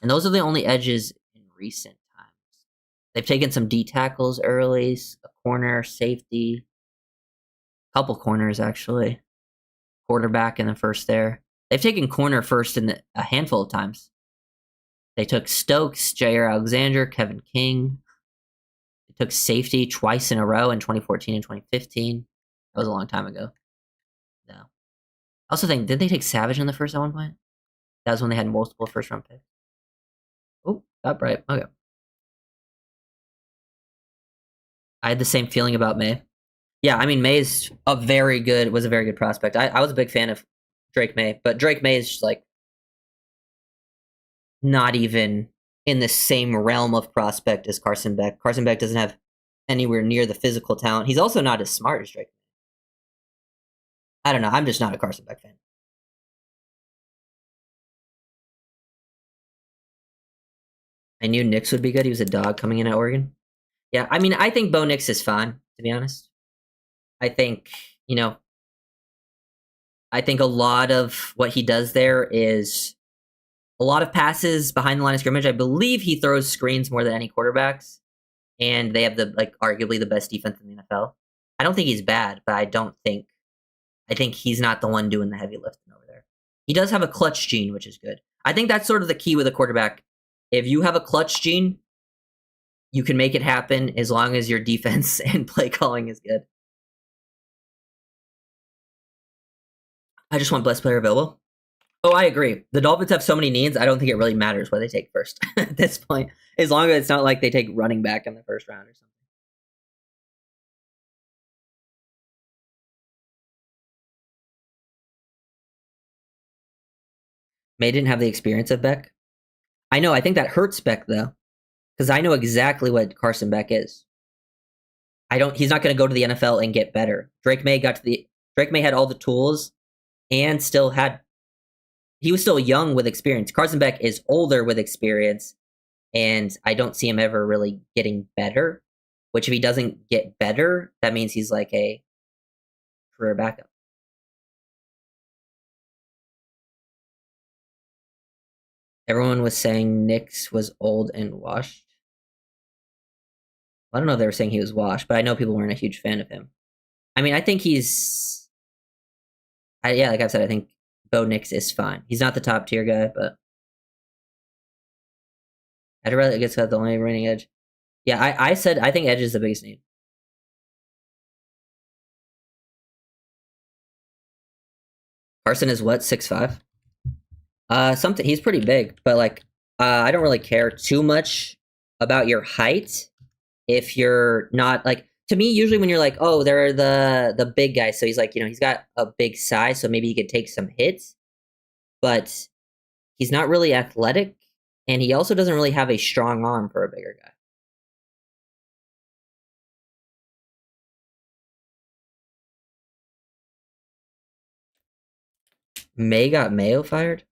And those are the only edges in recent times. They've taken some D tackles early, a corner, safety, a couple corners actually, quarterback in the first there. They've taken corner first in a handful of times. They took Stokes, Jair Alexander, Kevin King. They took safety twice in a row in 2014 and 2015. That was a long time ago. No. I also think, did they take Savage in the first at one point? That was when they had multiple first round picks. Oh, got bright. Okay. I had the same feeling about May. Yeah, I mean, May was a very good prospect. I was a big fan of Drake May, but Drake May is just like not even in the same realm of prospect as Carson Beck. Carson Beck doesn't have anywhere near the physical talent. He's also not as smart as Drake May. I don't know. I'm just not a Carson Beck fan. I knew Nix would be good. He was a dog coming in at Oregon. Yeah, I mean, I think Bo Nix is fine, to be honest. I think, you know, I think a lot of what he does there is a lot of passes behind the line of scrimmage. I believe he throws screens more than any quarterbacks, and they have the like arguably the best defense in the NFL. I don't think he's bad, but I think he's not the one doing the heavy lifting over there. He does have a clutch gene, which is good. I think that's sort of the key with a quarterback. If you have a clutch gene, you can make it happen as long as your defense and play calling is good. I just want best player available. Oh, I agree. The Dolphins have so many needs. I don't think it really matters what they take first at this point, as long as it's not like they take running back in the first round or something. May didn't have the experience of Beck. I know. I think that hurts Beck though, because I know exactly what Carson Beck is. I don't. He's not going to go to the NFL and get better. Drake May had all the tools and still had. He was still young with experience. Carson Beck is older with experience, and I don't see him ever really getting better. Which, if he doesn't get better, that means he's like a career backup. Everyone was saying Nix was old and washed. I don't know if they were saying he was washed, but I know people weren't a huge fan of him. I mean, I think he's. Yeah, like I've said, I think Bo Nix is fine. He's not the top tier guy, but I'd rather get the only remaining edge. Yeah, I said I think edge is the biggest need. Carson is what 6'5". Something he's pretty big, but like I don't really care too much about your height if you're not like to me. Usually, when you're like, oh, they're the big guy, so he's like, he's got a big size, so maybe he could take some hits, but he's not really athletic, and he also doesn't really have a strong arm for a bigger guy. May got Mayo fired.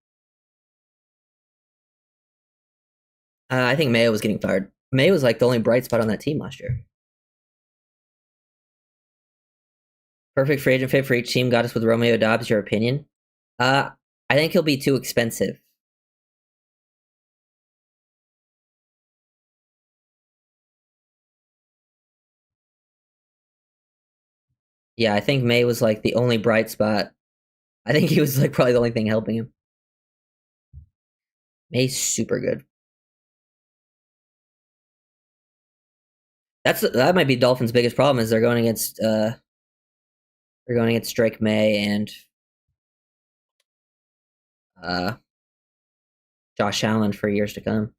I think Mayo was getting fired. Mayo was like the only bright spot on that team last year. Perfect free agent fit for each team got us with Romeo Dobbs. Your opinion? I think he'll be too expensive. Yeah, I think May was like the only bright spot. I think he was like probably the only thing helping him. May's super good. That might be Dolphins' biggest problem is they're going against Drake May and uh, Josh Allen for years to come.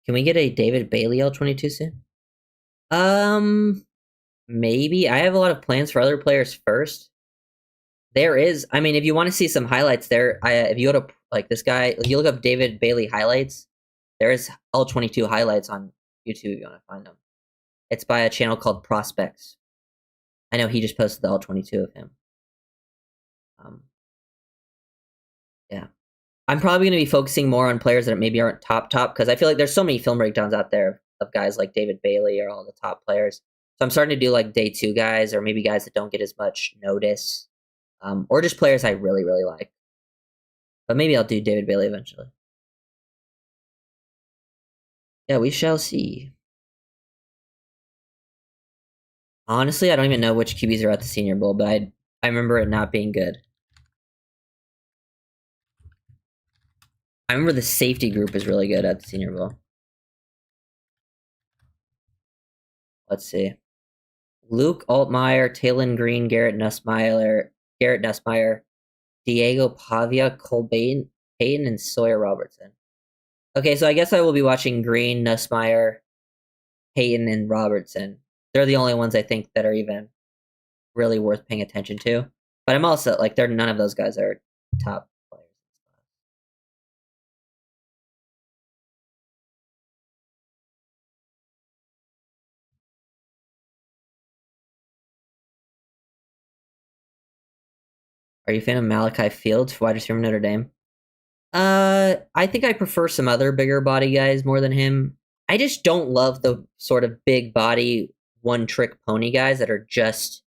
Can we get a David Bailey L22 soon? Maybe. I have a lot of plans for other players first. There is, I mean, if you want to see some highlights there, if you go to like this guy, if you look up David Bailey highlights, there is L22 highlights on YouTube if you want to find them. It's by a channel called Prospects. I know he just posted the L22 of him. Yeah. I'm probably going to be focusing more on players that maybe aren't top because I feel like there's so many film breakdowns out there of guys like David Bailey or all the top players. So I'm starting to do like day 2 guys or maybe guys that don't get as much notice, or just players I really, really like. But maybe I'll do David Bailey eventually. Yeah, we shall see. Honestly, I don't even know which QBs are at the Senior Bowl, but I remember it not being good. I remember the safety group is really good at the Senior Bowl. Let's see. Luke Altmaier, Talon Green, Garrett Nussmeier, Diego Pavia, Cole Payton, and Sawyer Robertson. Okay, so I guess I will be watching Green, Nussmeier, Payton, and Robertson. They're the only ones I think that are even really worth paying attention to. But I'm also like, none of those guys are top players. Are you a fan of Malachi Fields, wide receiver from Notre Dame? I think I prefer some other bigger body guys more than him. I just don't love the sort of big body one trick pony guys that are just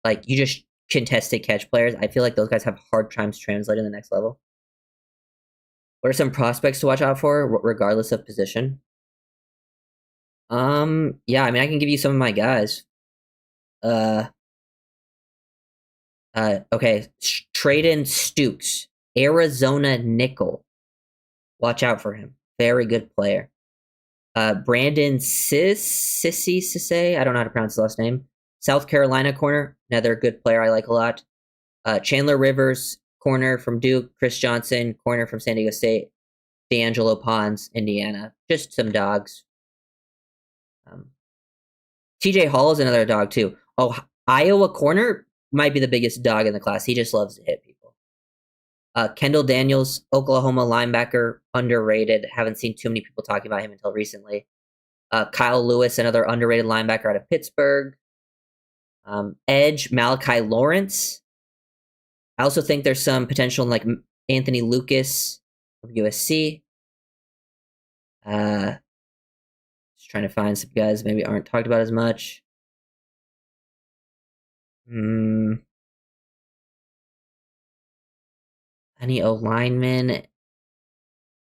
like you just contested catch players. I feel like those guys have hard times translating to the next level. What are some prospects to watch out for, regardless of position? Yeah, I mean, I can give you some of my guys. Uh, okay, Traden Stukes, Arizona nickel. Watch out for him. Very good player. Brandon Sissay, I don't know how to pronounce his last name. South Carolina corner, another good player I like a lot. Chandler Rivers, corner from Duke. Chris Johnson, corner from San Diego State. D'Angelo Pons, Indiana. Just some dogs. TJ Hall is another dog too. Oh, Iowa corner might be the biggest dog in the class. He just loves to hit people. Kendall Daniels, Oklahoma linebacker, underrated. Haven't seen too many people talking about him until recently. Kyle Lewis, another underrated linebacker out of Pittsburgh. Edge, Malachi Lawrence. I also think there's some potential in like Anthony Lucas of USC. Just trying to find some guys maybe aren't talked about as much. Any O-linemen?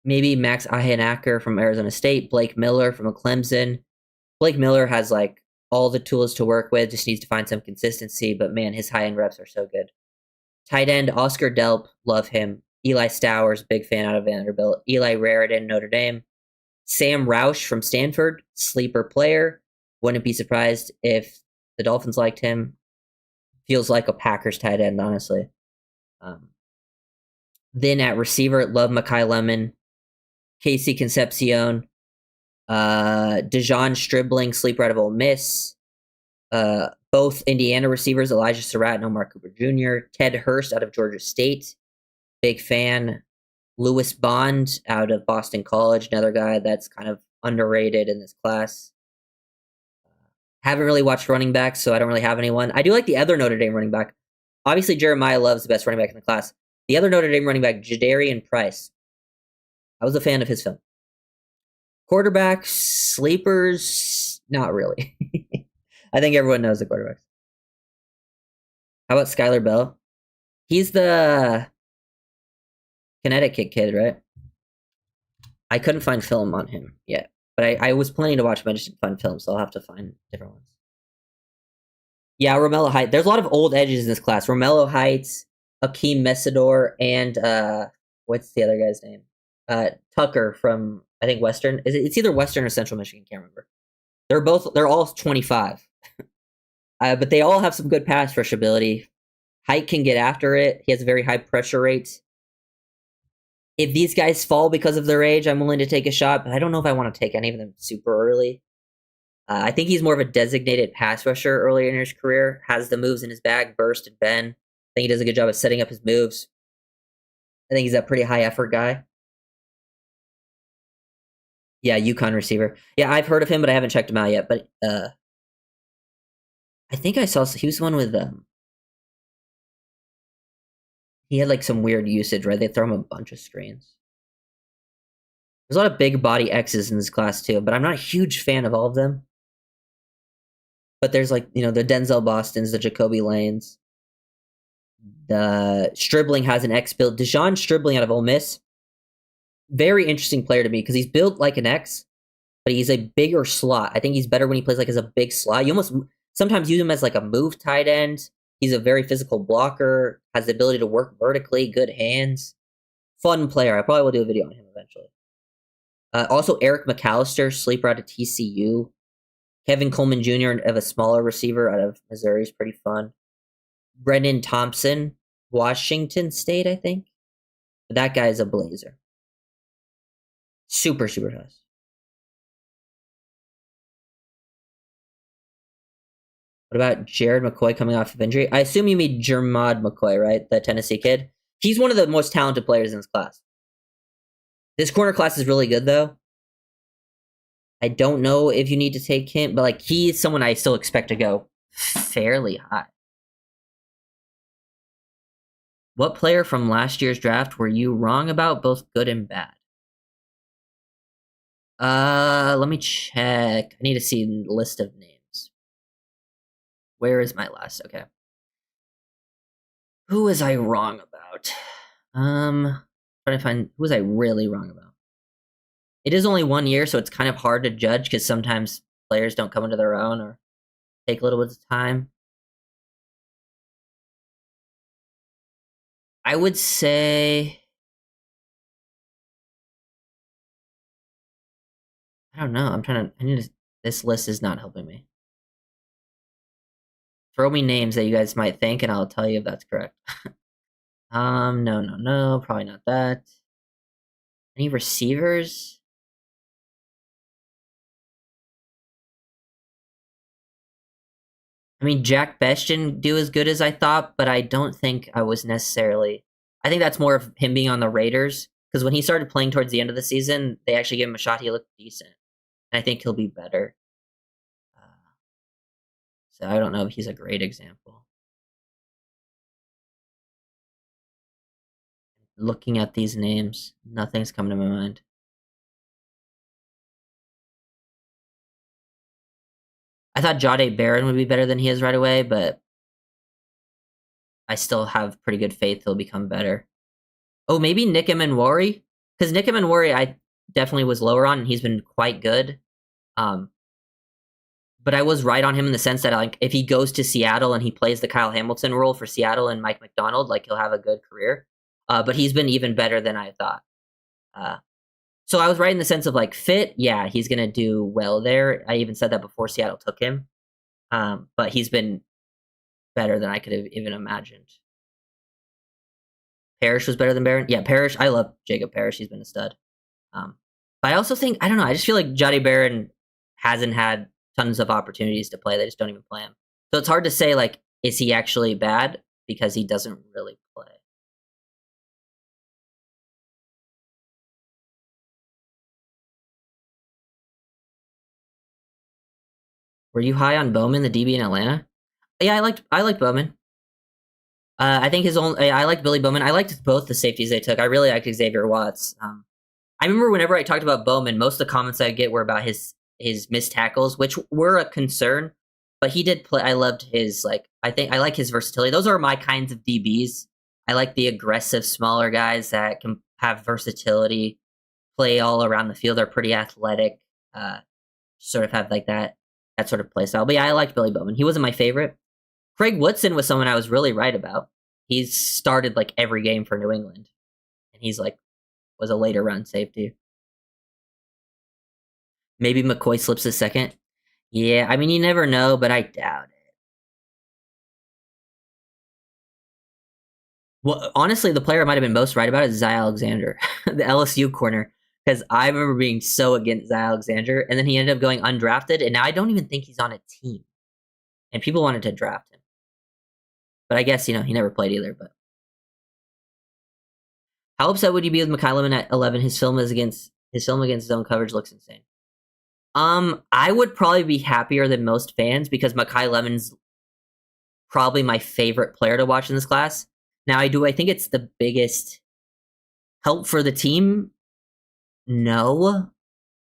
Maybe Max Ahenacker from Arizona State. Blake Miller from Clemson. Blake Miller has like all the tools to work with, just needs to find some consistency, but man, his high-end reps are so good. Tight end, Oscar Delp, love him. Eli Stowers, big fan out of Vanderbilt. Eli Raridan, Notre Dame. Sam Roush from Stanford, sleeper player. Wouldn't be surprised if the Dolphins liked him. Feels like a Packers tight end, honestly. Then at receiver, love Makai Lemon. Casey Concepcion. Dejon Stribling, sleeper out of Ole Miss. Both Indiana receivers, Elijah Surratt and Omar Cooper Jr. Ted Hurst out of Georgia State. Big fan. Lewis Bond out of Boston College, another guy that's kind of underrated in this class. Haven't really watched running backs, so I don't really have anyone. I do like the other Notre Dame running back. Obviously, Jeremiah Love's the best running back in the class. The other Notre Dame running back, Jadarian Price. I was a fan of his film. Quarterbacks, sleepers, not really. I think everyone knows the quarterbacks. How about Skylar Bell? He's the Connecticut kid, right? I couldn't find film on him yet, but I was planning to watch him. I just didn't find film, so I'll have to find different ones. Yeah, Romello Heights. There's a lot of old edges in this class. Romello Heights, Akeem Messidor, and what's the other guy's name? Tucker from I think Western. It's either Western or Central Michigan. Can't remember. They're all 25, but they all have some good pass rush ability. Height can get after it. He has a very high pressure rate. If these guys fall because of their age, I'm willing to take a shot, but I don't know if I want to take any of them super early. I think he's more of a designated pass rusher earlier in his career. Has the moves in his bag, burst and bend. I think he does a good job of setting up his moves. I think he's a pretty high effort guy. Yeah, UConn receiver. Yeah, I've heard of him, but I haven't checked him out yet. But I think I saw he was the one with he had like some weird usage, right? They throw him a bunch of screens. There's a lot of big body X's in this class too, but I'm not a huge fan of all of them. But there's like, the Denzel Bostons, the Jacoby Lanes. The Stribling has an X build. Dejon Stribling out of Ole Miss. Very interesting player to me because he's built like an X, but he's a bigger slot. I think he's better when he plays like as a big slot. You almost sometimes use him as like a move tight end. He's a very physical blocker, has the ability to work vertically, good hands. Fun player. I probably will do a video on him eventually. Also, Eric McAllister, sleeper out of TCU. Kevin Coleman Jr. of a smaller receiver out of Missouri is pretty fun. Brendan Thompson, Washington State, I think. But that guy's a blazer. Super, super fast. What about Jared McCoy coming off of injury? I assume you mean Jermod McCoy, right? The Tennessee kid. He's one of the most talented players in this class. This corner class is really good, though. I don't know if you need to take him, but like he's someone I still expect to go fairly high. What player from last year's draft were you wrong about, both good and bad? Let me check. I need to see the list of names. Where is my last? Okay. Who was I wrong about? Trying to find who was I really wrong about. It is only 1 year, so it's kind of hard to judge because sometimes players don't come into their own or take a little bit of time. I would say I don't know. This list is not helping me. Throw me names that you guys might think, and I'll tell you if that's correct. No, probably not that. Any receivers? I mean, Jack Best didn't do as good as I thought, but I don't think I was necessarily. I think that's more of him being on the Raiders, because when he started playing towards the end of the season, they actually gave him a shot. He looked decent. And I think he'll be better. So I don't know if he's a great example. Looking at these names, nothing's coming to my mind. I thought Jahdae Barron would be better than he is right away, but I still have pretty good faith he'll become better. Oh, maybe Nick Emenwari? Because Nick Emenwari I definitely was lower on, and he's been quite good. But I was right on him in the sense that like if he goes to Seattle and he plays the Kyle Hamilton role for Seattle and Mike McDonald, like he'll have a good career. But he's been even better than I thought. So I was right in the sense of like fit. Yeah, he's gonna do well there. I even said that before Seattle took him. But he's been better than I could have even imagined. Parrish was better than Barron. Yeah, Parrish. I love Jacob Parrish. He's been a stud. But I also think I don't know. I just feel like Jahdae Barron hasn't had tons of opportunities to play. They just don't even play him. So it's hard to say like is he actually bad because he doesn't really play. Were you high on Bowman, the DB in Atlanta? Yeah, I liked Bowman. I think his own. I liked Billy Bowman. I liked both the safeties they took. I really liked Xavier Watts. I remember whenever I talked about Bowman, most of the comments I get were about his missed tackles, which were a concern. But he did play. I loved his like. I think I like his versatility. Those are my kinds of DBs. I like the aggressive, smaller guys that can have versatility, play all around the field. Are pretty athletic. Sort of have like that sort of play style. But yeah, I liked Billy Bowman. He wasn't my favorite. Craig Woodson was someone I was really right about. He's started like every game for New England, and he's like was a later run safety. Maybe McCoy slips a second. Yeah, I mean you never know, but I doubt it. Well, honestly, the player I might have been most right about is Zy Alexander, the LSU corner, because I remember being so against Zy Alexander, and then he ended up going undrafted, and now I don't even think he's on a team, and people wanted to draft him. But I guess he never played either. But how upset would you be with Mekhi Lemon at 11? His film against zone coverage looks insane. I would probably be happier than most fans because Mekhi Lemon's probably my favorite player to watch in this class. Now, I think it's the biggest help for the team? No,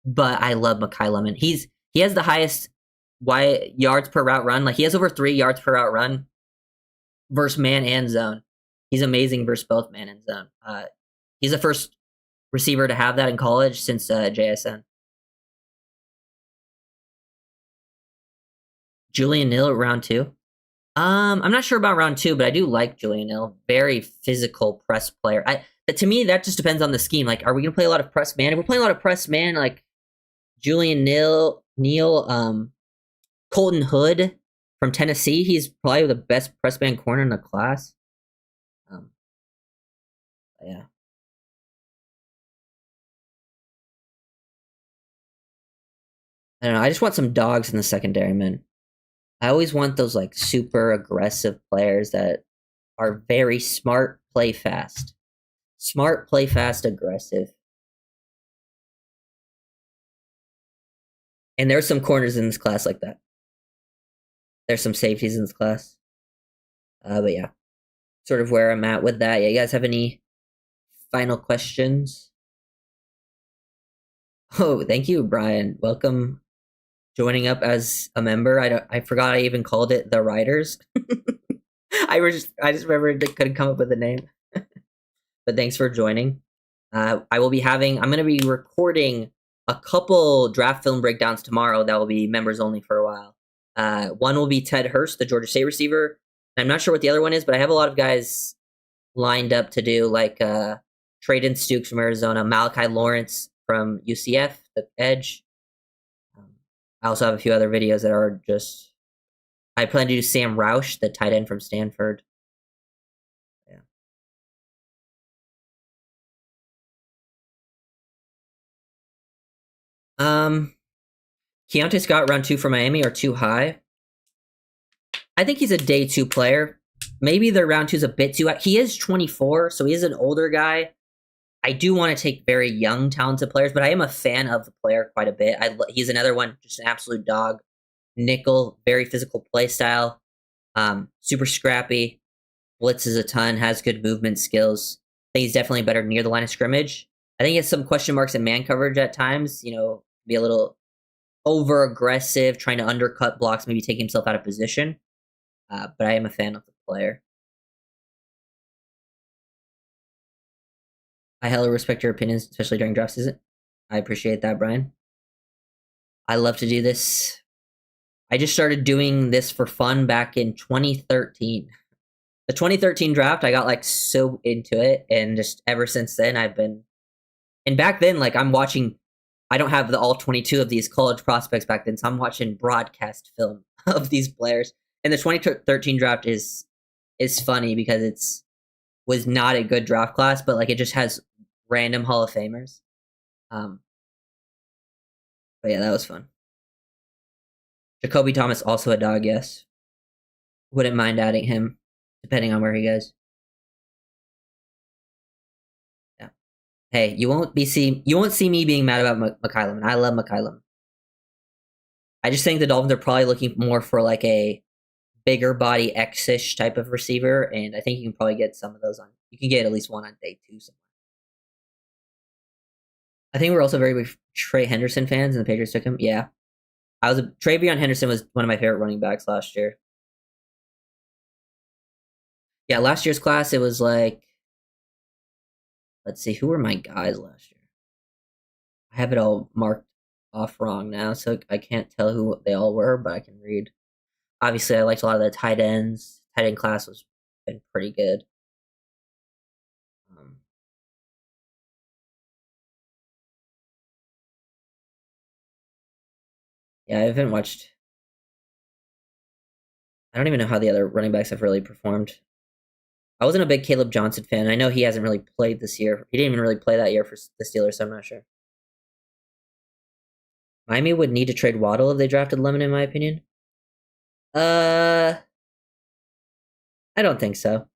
but I love Mekhi Lemon. He has the highest yards per route run. Like he has over 3 yards per route run versus man and zone. He's amazing versus both man and zone. He's the first receiver to have that in college since JSN. Julian Neal at round 2. I'm not sure about round 2, but I do like Julian Neal. Very physical press player. To me, that just depends on the scheme. Like, are we gonna play a lot of press man? If we're playing a lot of press man, like Julian Neal, Colton Hood from Tennessee, he's probably the best press man corner in the class. Yeah. I don't know. I just want some dogs in the secondary, man. I always want those like super aggressive players that are very smart, play fast. Smart, play fast, aggressive. And there's some corners in this class like that. There's some safeties in this class. But yeah. sort of where I'm at with that. Yeah, you guys have any final questions? Oh, thank you, Brian. Welcome joining up as a member. I forgot I even called it the Riders. I just remembered I couldn't come up with a name. But thanks for joining. I will be having, I'm going to be recording a couple draft film breakdowns tomorrow that will be members only for a while. One will be Ted Hurst, the Georgia State receiver. I'm not sure what the other one is, but I have a lot of guys lined up to do, like Traden Stukes from Arizona, Malachi Lawrence from UCF, the edge. I also have a few other videos that are just, I plan to do Sam Roush, the tight end from Stanford. Keontae Scott round 2 for Miami are too high. I think he's a day 2 player. Maybe their round 2 is a bit too high. He is 24, so he is an older guy. I do want to take very young, talented players, but I am a fan of the player quite a bit. He's another one, just an absolute dog. Nickel, very physical play style, super scrappy, blitzes a ton, has good movement skills. I think he's definitely better near the line of scrimmage. I think he has some question marks in man coverage at times, be a little over aggressive, trying to undercut blocks, maybe take himself out of position. But I am a fan of the player. I hella respect your opinions, especially during draft season. I appreciate that, Brian. I love to do this. I just started doing this for fun back in 2013. The 2013 draft, I got so into it, and just ever since then, I've been. And back then, I'm watching. I don't have the all 22 of these college prospects back then, so I'm watching broadcast film of these players. And the 2013 draft is funny because was not a good draft class, but it just has random Hall of Famers. But yeah, that was fun. Jacoby Thomas, also a dog, yes. Wouldn't mind adding him, depending on where he goes. Yeah. Hey, you won't see me being mad about McKylum. I love McKylum. I just think the Dolphins are probably looking more for a bigger body X-ish type of receiver, and I think you can probably get some of those on. You can get at least one on day 2 somewhere. I think we're also very big Trey Henderson fans, and the Patriots took him. Yeah, Travion Henderson was one of my favorite running backs last year. Yeah, last year's class, it was let's see, who were my guys last year? I have it all marked off wrong now, so I can't tell who they all were, but I can read. Obviously, I liked a lot of the tight ends. Tight end class was been pretty good. Yeah, I haven't watched. I don't even know how the other running backs have really performed. I wasn't a big Caleb Johnson fan. I know he hasn't really played this year. He didn't even really play that year for the Steelers, so I'm not sure. Miami would need to trade Waddle if they drafted Lemon, in my opinion. I don't think so.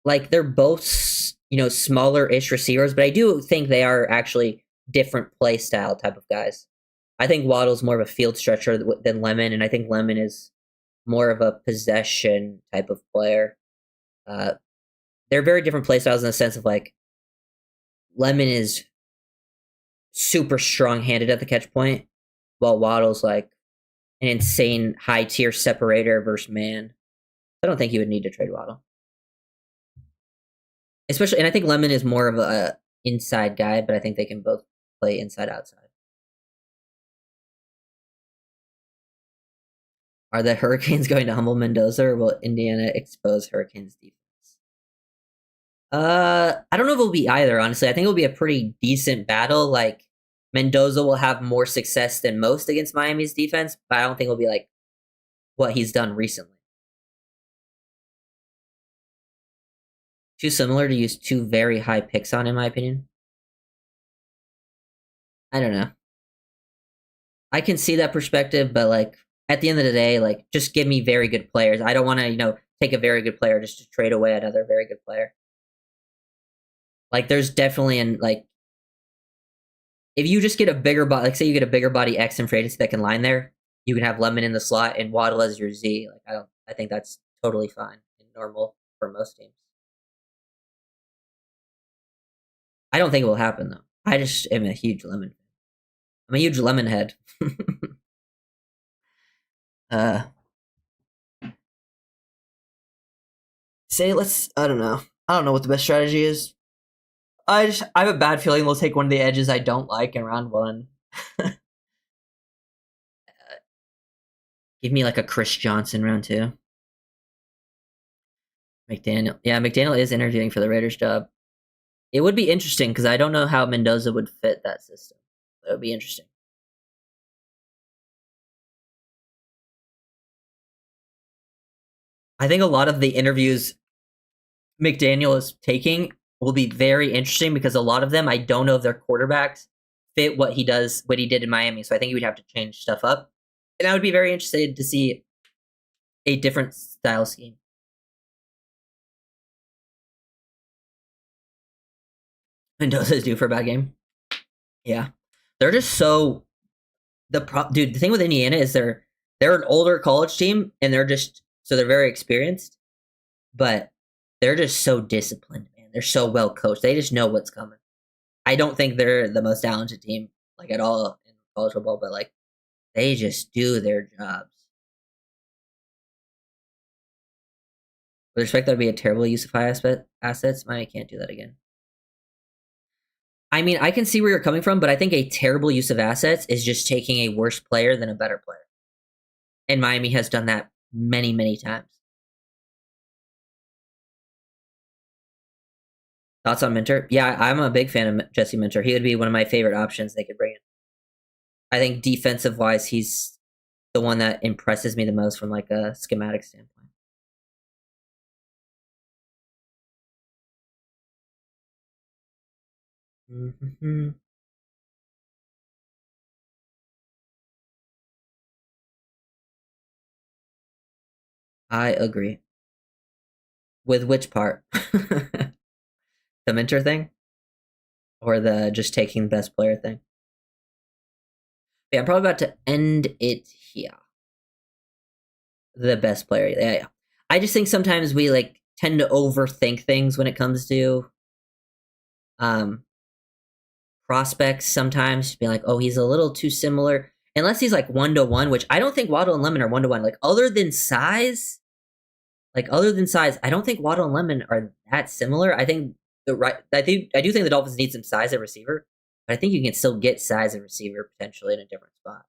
They're both, smaller-ish receivers, but I do think they are actually different play style type of guys. I think Waddle's more of a field stretcher than Lemon, and I think Lemon is more of a possession type of player. They're very different play styles in the sense of Lemon is super strong-handed at the catch point, while Waddle's an insane high-tier separator versus man. I don't think you would need to trade Waddle. Especially, and I think Lemon is more of a inside guy, but I think they can both play inside outside. Are the Hurricanes going to humble Mendoza, or will Indiana expose Hurricanes defense? I don't know if it'll be either, honestly. I think it'll be a pretty decent battle. Mendoza will have more success than most against Miami's defense, but I don't think it'll be what he's done recently. Too similar to use 2 very high picks on, in my opinion. I don't know. I can see that perspective, but at the end of the day, just give me very good players. I don't want to, take a very good player just to trade away another very good player. There's definitely if you just get a bigger body, say you get a bigger body X in free agency that can line there, you can have Lemon in the slot and Waddle as your Z. I think that's totally fine, normal for most teams. I don't think it will happen though. I just am a huge lemon. I'm a huge lemon head. uh, I don't know. I don't know what the best strategy is. I have a bad feeling they'll take one of the edges I don't like in round one. Give me like a Chris Johnson round two. McDaniel. Yeah, McDaniel is interviewing for the Raiders job. It would be interesting because I don't know how Mendoza would fit that system. That would be interesting. I think a lot of the interviews McDaniel is taking will be very interesting because a lot of them I don't know if their quarterbacks fit what he did in Miami. So I think he would have to change stuff up. And I would be very interested to see a different style scheme. Mendoza's due for a bad game. Yeah. They're just so dude, the thing with Indiana is they're an older college team and they're very experienced, but they're just so disciplined, man. They're so well coached. They just know what's coming. I don't think they're the most talented team like at all in college football, but like they just do their jobs. With respect, that would be a terrible use of high assets. I can't do that again. I mean, I can see where you're coming from, but I think a terrible use of assets is just taking a worse player than a better player. And Miami has done that many, many times. Thoughts on Minter? Yeah, I'm a big fan of Jesse Minter. He would be one of my favorite options they could bring in. I think defensive-wise, he's the one that impresses me the most from like a schematic standpoint. Mm-hmm. I agree. With which part? The Minter thing? Or the just taking the best player thing? Yeah, I'm probably about to end it here. The best player. Yeah. I just think sometimes we like tend to overthink things when it comes to prospects sometimes, being like, oh, he's a little too similar. Unless he's like 1-to-1, which I don't think Waddle and Lemon are 1-to-1. Like other than size, I don't think Waddle and Lemon are that similar. I think I do think the Dolphins need some size at receiver, but I think you can still get size at receiver potentially in a different spot.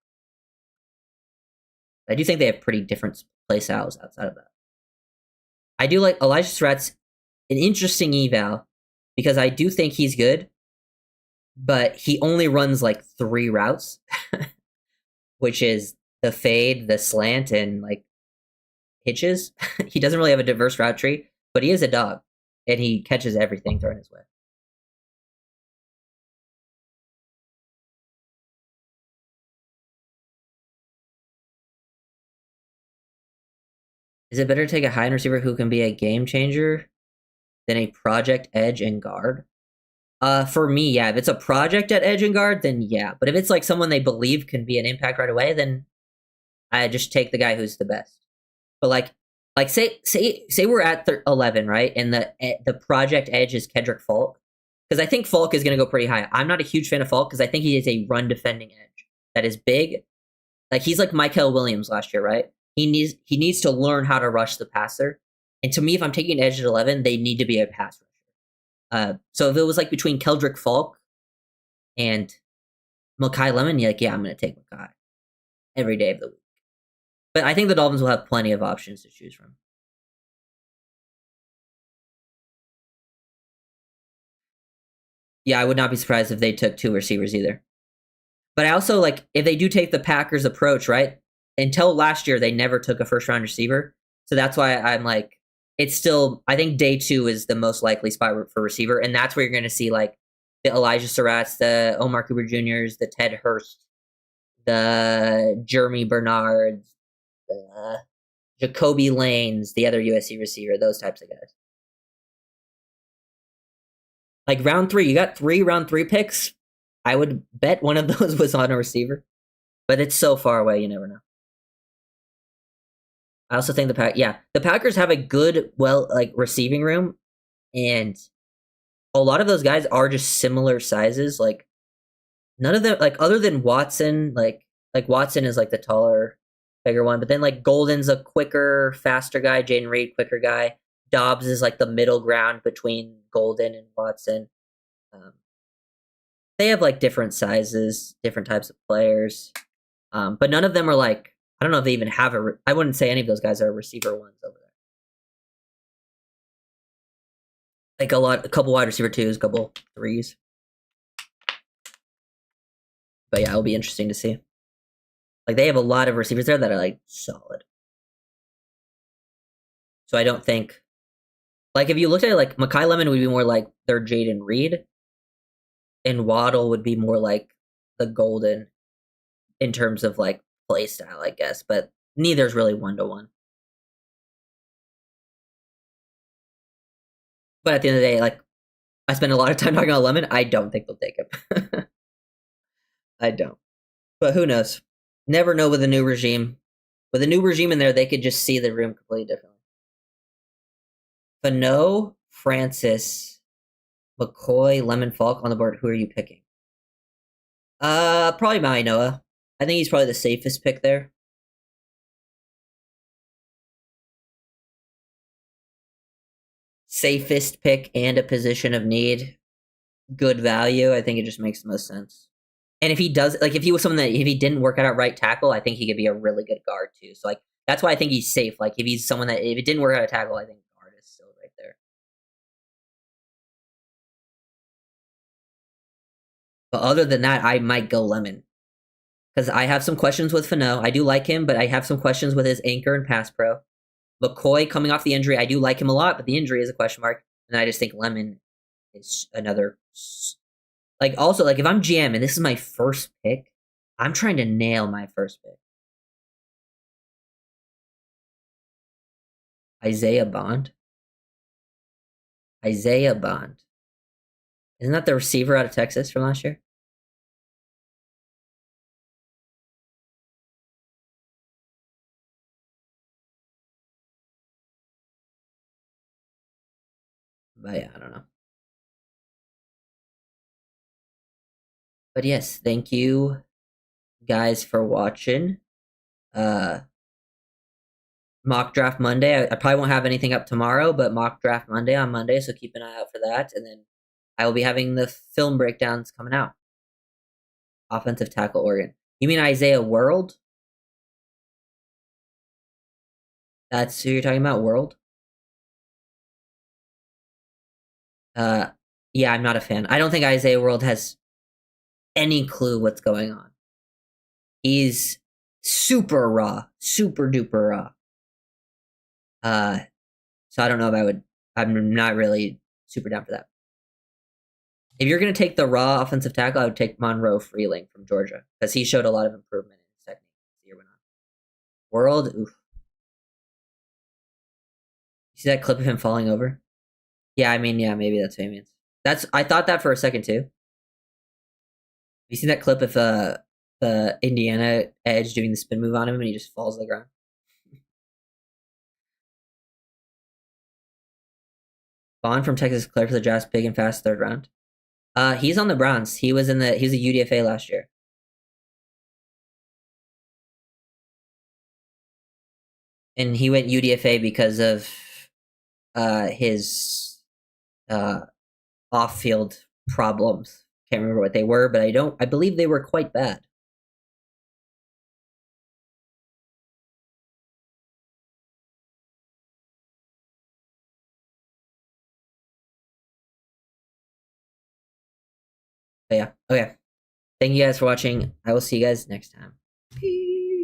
I do think they have pretty different play styles outside of that. I do like Elijah Surratt's an interesting eval because I do think he's good, but he only runs like 3 routes, which is the fade, the slant, and like hitches. He doesn't really have a diverse route tree, but he is a dog, and he catches everything thrown his way. Is it better to take a high-end receiver who can be a game changer than a project edge and guard? For me, yeah. If it's a project at edge and guard, then yeah. But if it's like someone they believe can be an impact right away, then I just take the guy who's the best. But like say we're at 11, right? And the project edge is Kedrick Falk, because I think Falk is going to go pretty high. I'm not a huge fan of Falk because I think he is a run defending edge that is big. Like he's like Michael Williams last year, right? He needs to learn how to rush the passer. And to me, if I'm taking an edge at 11, they need to be a pass rusher. So if it was like between Keldrick Falk and Makai Lemon, you're like, yeah, I'm going to take Makai every day of the week. But I think the Dolphins will have plenty of options to choose from. Yeah, I would not be surprised if they took 2 receivers either. But I also like if they do take the Packers approach, right? Until last year, they never took a first round receiver. So that's why I'm like, it's still, I think day 2 is the most likely spot for receiver. And that's where you're going to see like the Elijah Surratts, the Omar Cooper Jr.'s, the Ted Hurst, the Jeremy Bernards, the Jacoby Lanes, the other USC receiver, those types of guys. Like round 3, you got 3 round 3 picks. I would bet one of those was on a receiver. But it's so far away, you never know. I also think the Packers have a good, well, like receiving room, and a lot of those guys are just similar sizes. Like none of them, like other than Watson, like Watson is like the taller, bigger one, but then like Golden's a quicker, faster guy. Jaden Reed, quicker guy. Dobbs is like the middle ground between Golden and Watson. Um, they have like different sizes, different types of players, but none of them are like I don't know if they even have I wouldn't say any of those guys are receiver ones over there. Like a couple wide receiver twos, a couple threes. But yeah, it'll be interesting to see. Like they have a lot of receivers there that are like solid. So I don't think like if you looked at it like Mekhi Lemon would be more like their Jaden Reed, and Waddle would be more like the Golden in terms of like play style, I guess. But neither's really 1-to-1. But at the end of the day, like I spend a lot of time talking about Lemon. I don't think they'll take him. I don't. But who knows? Never know with a new regime. With a new regime in there, they could just see the room completely differently. Fano, Francis, McCoy, Lemon, Falk on the board. Who are you picking? Probably Maui Noah. I think he's probably the safest pick there. Safest pick and a position of need. Good value. I think it just makes the most sense. And if he does, like, if he was someone that if he didn't work out at right tackle, I think he could be a really good guard too. So like that's why I think he's safe. Like if he's someone that if it didn't work out at tackle, I think guard is still right there. But other than that, I might go Lemon because I have some questions with Fano. I do like him, but I have some questions with his anchor and pass pro. McCoy coming off the injury, I do like him a lot, but the injury is a question mark. And I just think Lemon is another. Like also like if I'm GM and this is my first pick, I'm trying to nail my first pick. Isaiah Bond. Isaiah Bond. Isn't that the receiver out of Texas from last year? But yeah, I don't know. But yes, thank you guys for watching. Uh Mock Draft Monday. I probably won't have anything up tomorrow, but Mock Draft Monday on Monday, so keep an eye out for that. And then I will be having the film breakdowns coming out. Offensive tackle Oregon. You mean Isaiah World? That's who you're talking about, World? Uh yeah, I'm not a fan. I don't think Isaiah World has any clue what's going on. He's super raw, super duper raw. Uh, so I don't know if I would. I'm not really super down for that. If you're going to take the raw offensive tackle, I would take Monroe Freeling from Georgia because he showed a lot of improvement in his technique as the year went on. World, oof. You see that clip of him falling over? Yeah, I mean, yeah, maybe that's what he means. I thought that for a second too. You see that clip of the Indiana edge doing the spin move on him and he just falls to the ground? Bond from Texas cleared for the draft, big and fast third round. He's on the Browns. He was a UDFA last year. And he went UDFA because of his off-field problems. Can't remember what they were, but I believe they were quite bad. But yeah, okay. Thank you guys for watching. I will see you guys next time.